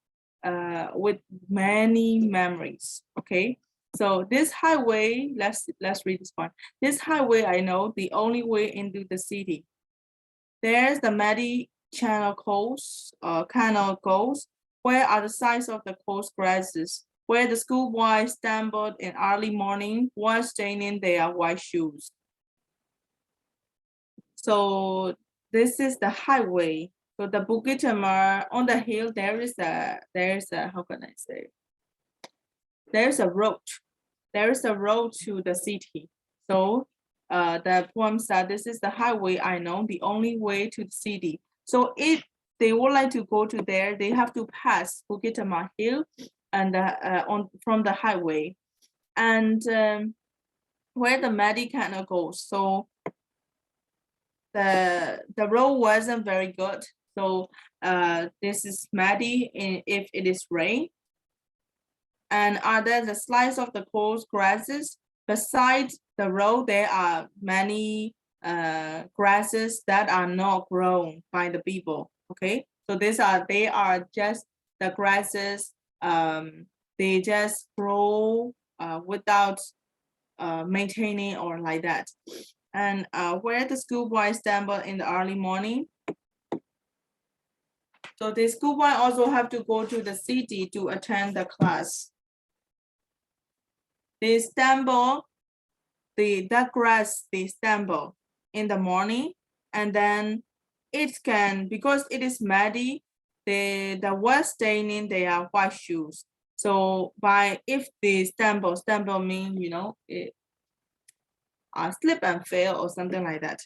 with many memories. Okay, so this highway, let's read this one. This highway, I know the only way into the city. There's the muddy canal goes. Where are the sides of the coast grasses? Where the schoolboys stumbled in early morning while staining their white shoes. So this is the highway. So the Bukit Timah, on the hill, there is a how can I say? There's a road. There is a road to the city. So the poem said, this is the highway I know, the only way to the city. So if they would like to go to there, they have to pass Bukit Timah hill and from the highway. And where the muddy canal goes. So the road wasn't very good. So this is muddy if it is rain. And are there the slides of the coarse grasses? Besides the road, there are many grasses that are not grown by the people. Okay, so they are just the grasses. They just grow without maintaining or like that. And where the schoolboys stumble in the early morning. So the schoolboy also have to go to the city to attend the class. They stumble, that grass, they stumble in the morning, and then it can, because it is muddy, the wet staining their white shoes. So if they stumble mean, you know, it slip and fail or something like that.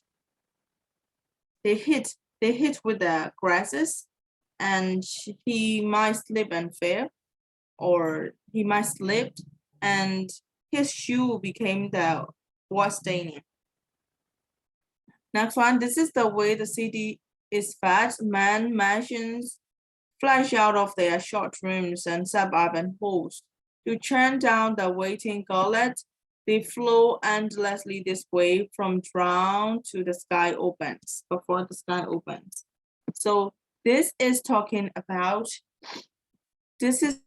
They hit with the grasses, and he might slip and fail, or he might slip, and his shoe became the wet staining. Next one, this is the way the city is fed. Mansions flash out of their short rooms and suburban halls to churn down the waiting gullet. They flow endlessly this way from dawn to the sky opens, before the sky opens. So this is talking about, this is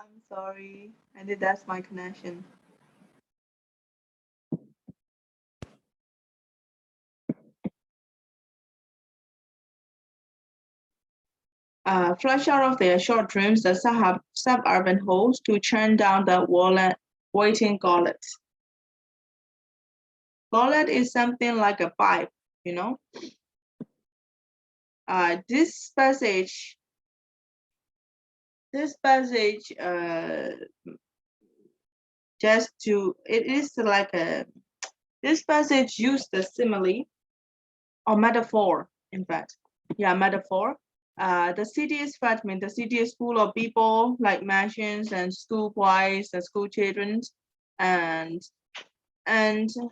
I'm sorry, I think that's my connection. Flush out of their short rooms, the suburban halls to churn down the waiting gullet. Gullet is something like a pipe, you know. This passage, it is like this passage used the simile or metaphor, in fact. Yeah, metaphor. The city is fat, means the city is full of people like mansions and school boys and school children, and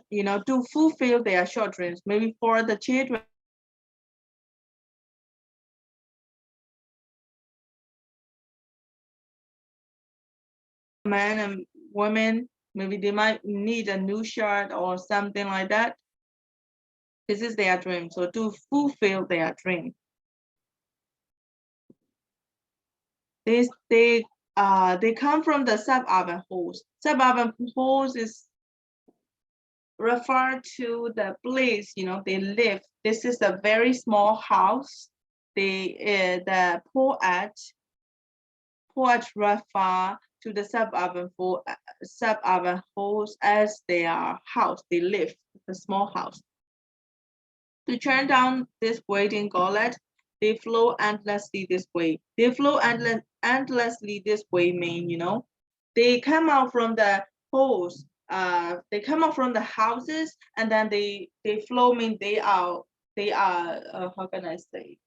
you know, to fulfill their short dreams, maybe for the children, men and women, maybe they might need a new shirt or something like that. This is their dream. So to fulfill their dream, they come from the suburban halls. Suburban halls is refer to the place, you know, they live. This is a very small house. The poet refer to the suburban halls as their house. They live, the small house. To turn down this waiting gauntlet, they flow endlessly this way. They flow endlessly this way mean, you know, they come out from the holes. They come out from the houses, and then they flow mean they are how can I say?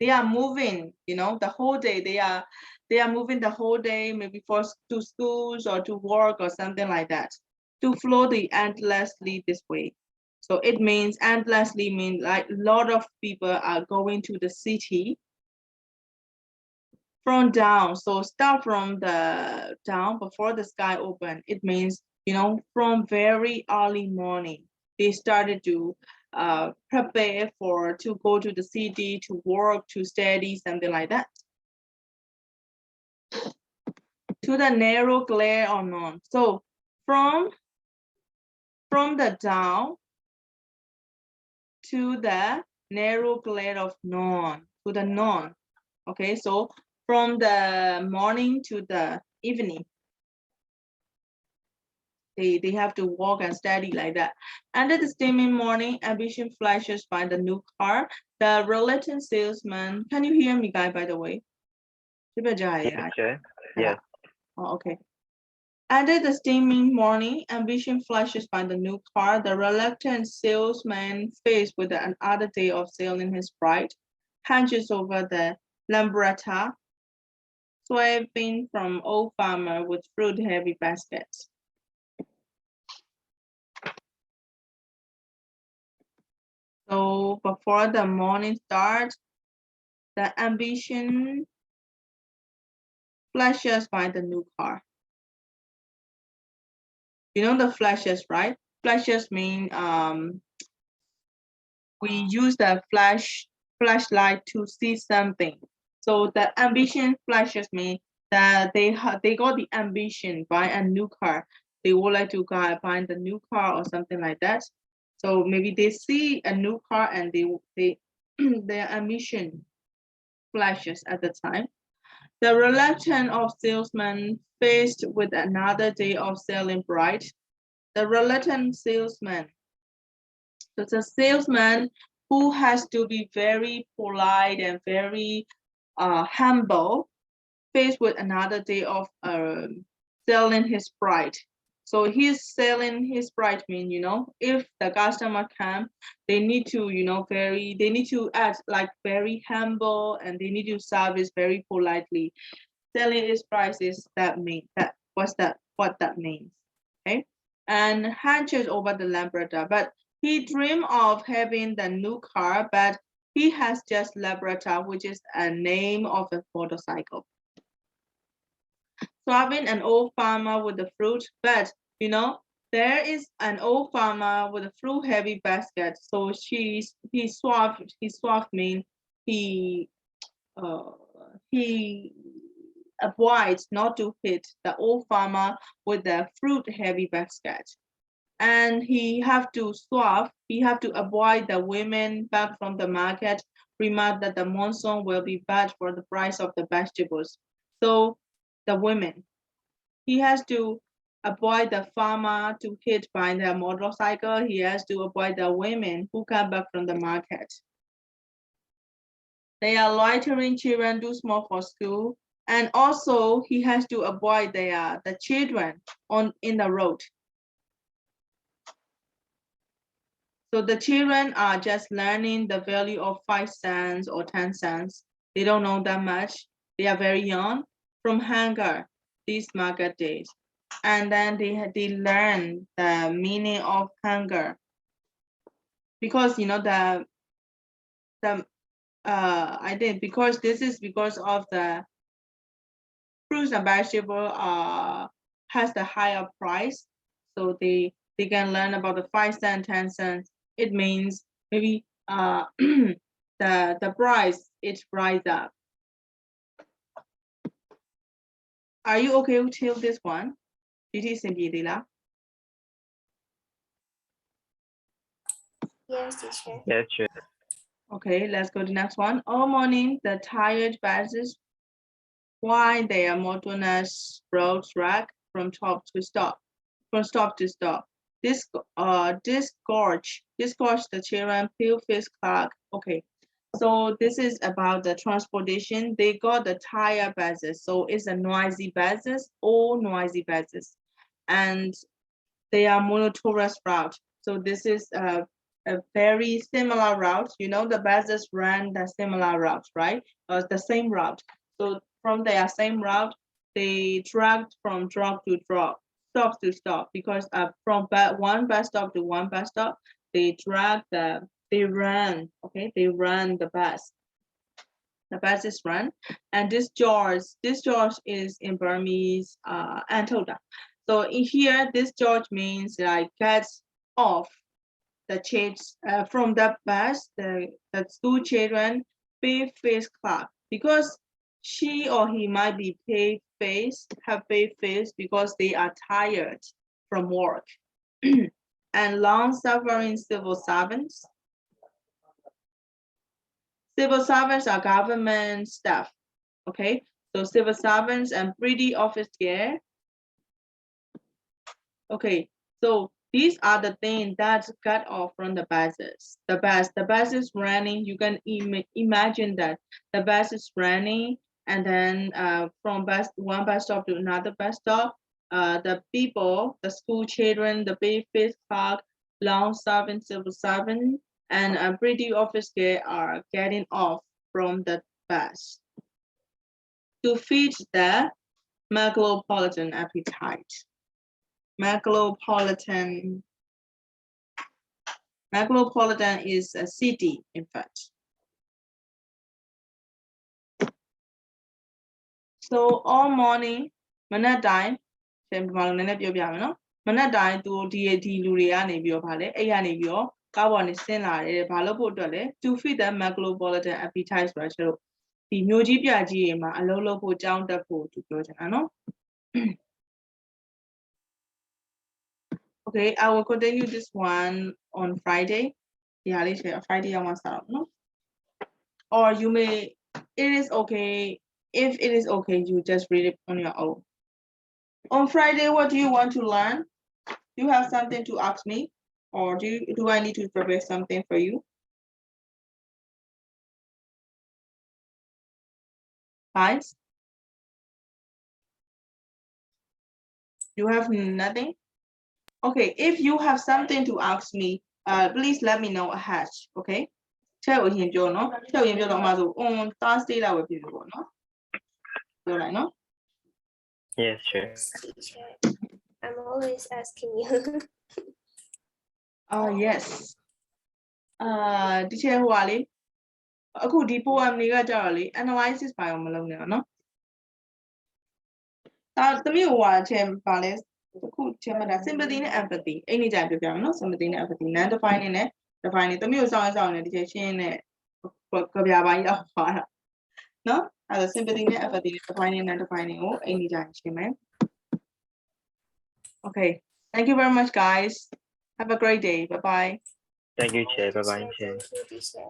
They are moving, you know, the whole day. They are moving the whole day, maybe to schools or to work or something like that. To flow the endlessly this way. So it means endlessly means like a lot of people are going to the city from down. So start from the down before the sky open. It means, you know, from very early morning, they started to prepare to go to the city, to work, to study, something like that. To the narrow glare or none. So from the down to the narrow glare of none, to the none. Okay, so from the morning to the evening, they have to walk and study like that. Under the steaming morning, ambition flashes by the new car. The reluctant salesman, can you hear me, guy, by the way? Yes, sir. Yes. Oh, okay. Under the steaming morning, ambition flashes by the new car. The reluctant salesman, faced with another day of sale in his pride, hunches over the lambretta, swerving from old farmer with fruit-heavy baskets. So before the morning starts, the ambition flashes by the new car. You know the flashes, right? Flashes mean we use the flashlight to see something. So the ambition flashes mean that they got the ambition buy a new car. They would like to buy the new car or something like that. So maybe they see a new car and they their ambition flashes at the time. The reluctant of salesman faced with another day of selling bright. The reluctant salesman. So it's a salesman who has to be very polite and very humble, faced with another day of selling his pride. So he's selling his pride mean, you know, if the customer come, they need to, you know, they need to act like very humble, and they need to service very politely. Selling his price is that what that means. Okay. And hunches over the Lambretta, but he dreamed of having the new car, but he has just Lambretta, which is a name of a motorcycle. Swabbing an old farmer with the fruit, but you know, there is an old farmer with a fruit heavy basket. So he swapped mean he avoids not to hit the old farmer with the fruit heavy basket. And he have to avoid the women back from the market, remark that the monsoon will be bad for the price of the vegetables. So the women, he has to avoid the farmer to hit by the motorcycle. He has to avoid the women who come back from the market. They are loitering children too small for school. And also he has to avoid the children in the road. So the children are just learning the value of 5 cents or 10 cents. They don't know that much. They are very young from hunger, these market days. And then they learn the meaning of hunger. Because you know I did because this is because of the fruits and vegetable has the higher price, so they can learn about the 5 cents, 10 cents. It means maybe the price it rise up. Are you okay till this one? Yes, teacher. Yes, sure. okay, let's go to the next one. All morning the tired buses while their monotonous road track from stop to stop. Disgorge the children peel fish clock. Okay, so this is about the transportation. They got the tire buses, so it's a noisy buses, all noisy buses, and they are monotonous route. So this is a very similar route. You know, the buses run the similar route, right? The same route. So from their same route, they dragged from drop to drop, stop to stop, because from one bus stop to one bus stop, they run the bus. The buses run, and this George is in Burmese Antoda. So in here, this George means like gets off the kids from the bus, the school children pay face clock, because she or he might be have paid face because they are tired from work. And long-suffering civil servants. Civil servants are government staff, okay? So civil servants and pretty office gear. Okay, so these are the things that got off from the buses. The bus is running. You can imagine that the bus is running, and then from one bus stop to another bus stop, the people, the school children, the big fish clock, long servant, civil servant, and a pretty office gear are getting off from the bus to feed the megalopolitan appetite. Megalopolitan is a city, in fact. So all morning, မနက်တိုင်းပြန်ပြမလို့နည်းနည်းပြောပြမယ်နော်မနက်တိုင်းသူဒီလူတွေကနေပြီးတော့ဗာလဲအဲ့ရနေပြီးတော့ကားပေါ်နေဆင်းလာတယ်ဘာလို့ဖို့အတွက်လဲ to feed the megalopolitan appetite ဆိုတာကျတော့ဒီမျိုးကြီးပြကြီးတွေမှာအလုံးလုံးဖို့ကြောင်းတက်ဖို့သူပြောချင်တာနော် Okay, I will continue this one on Friday. Yeah, Friday I want to start, no? Or you may, it is okay. If it is okay, you just read it on your own. On Friday, what do you want to learn? Do you have something to ask me? Or do I need to prepare something for you? Guys? You have nothing? Okay, if you have something to ask me, please let me know ahead, okay? Tell him, no? Tell him, on Thursday, I will be able, no? No? Yes, sure. Teacher, I'm always asking you. Yes. Teacher ဟိုပါလေအခုဒီ poem တွေကကြတော့လေ analysis ပါအောင်မလုပ်နဲ့နော်ဒါသမီးဟိုဟာချက်ပါလဲအခုချက်မှတ်တာ sympathy နဲ့ empathy အဲ့ဒီကြပြောပြမယ်နော် sympathy နဲ့ empathy non defining နဲ့ defining သမီးကိုစောင်းနေတကယ်ရှင်းနဲ့ကြပြပိုင်းတော့ပါတာနော်အဲ့ဒါ sympathy နဲ့ empathy defining non defining ကိုအဲ့ဒီကြရှင်းမယ် Okay, thank you very much guys. Have a great day. Bye bye. Thank you, Chair. Bye bye, Chair. Thank you, teacher.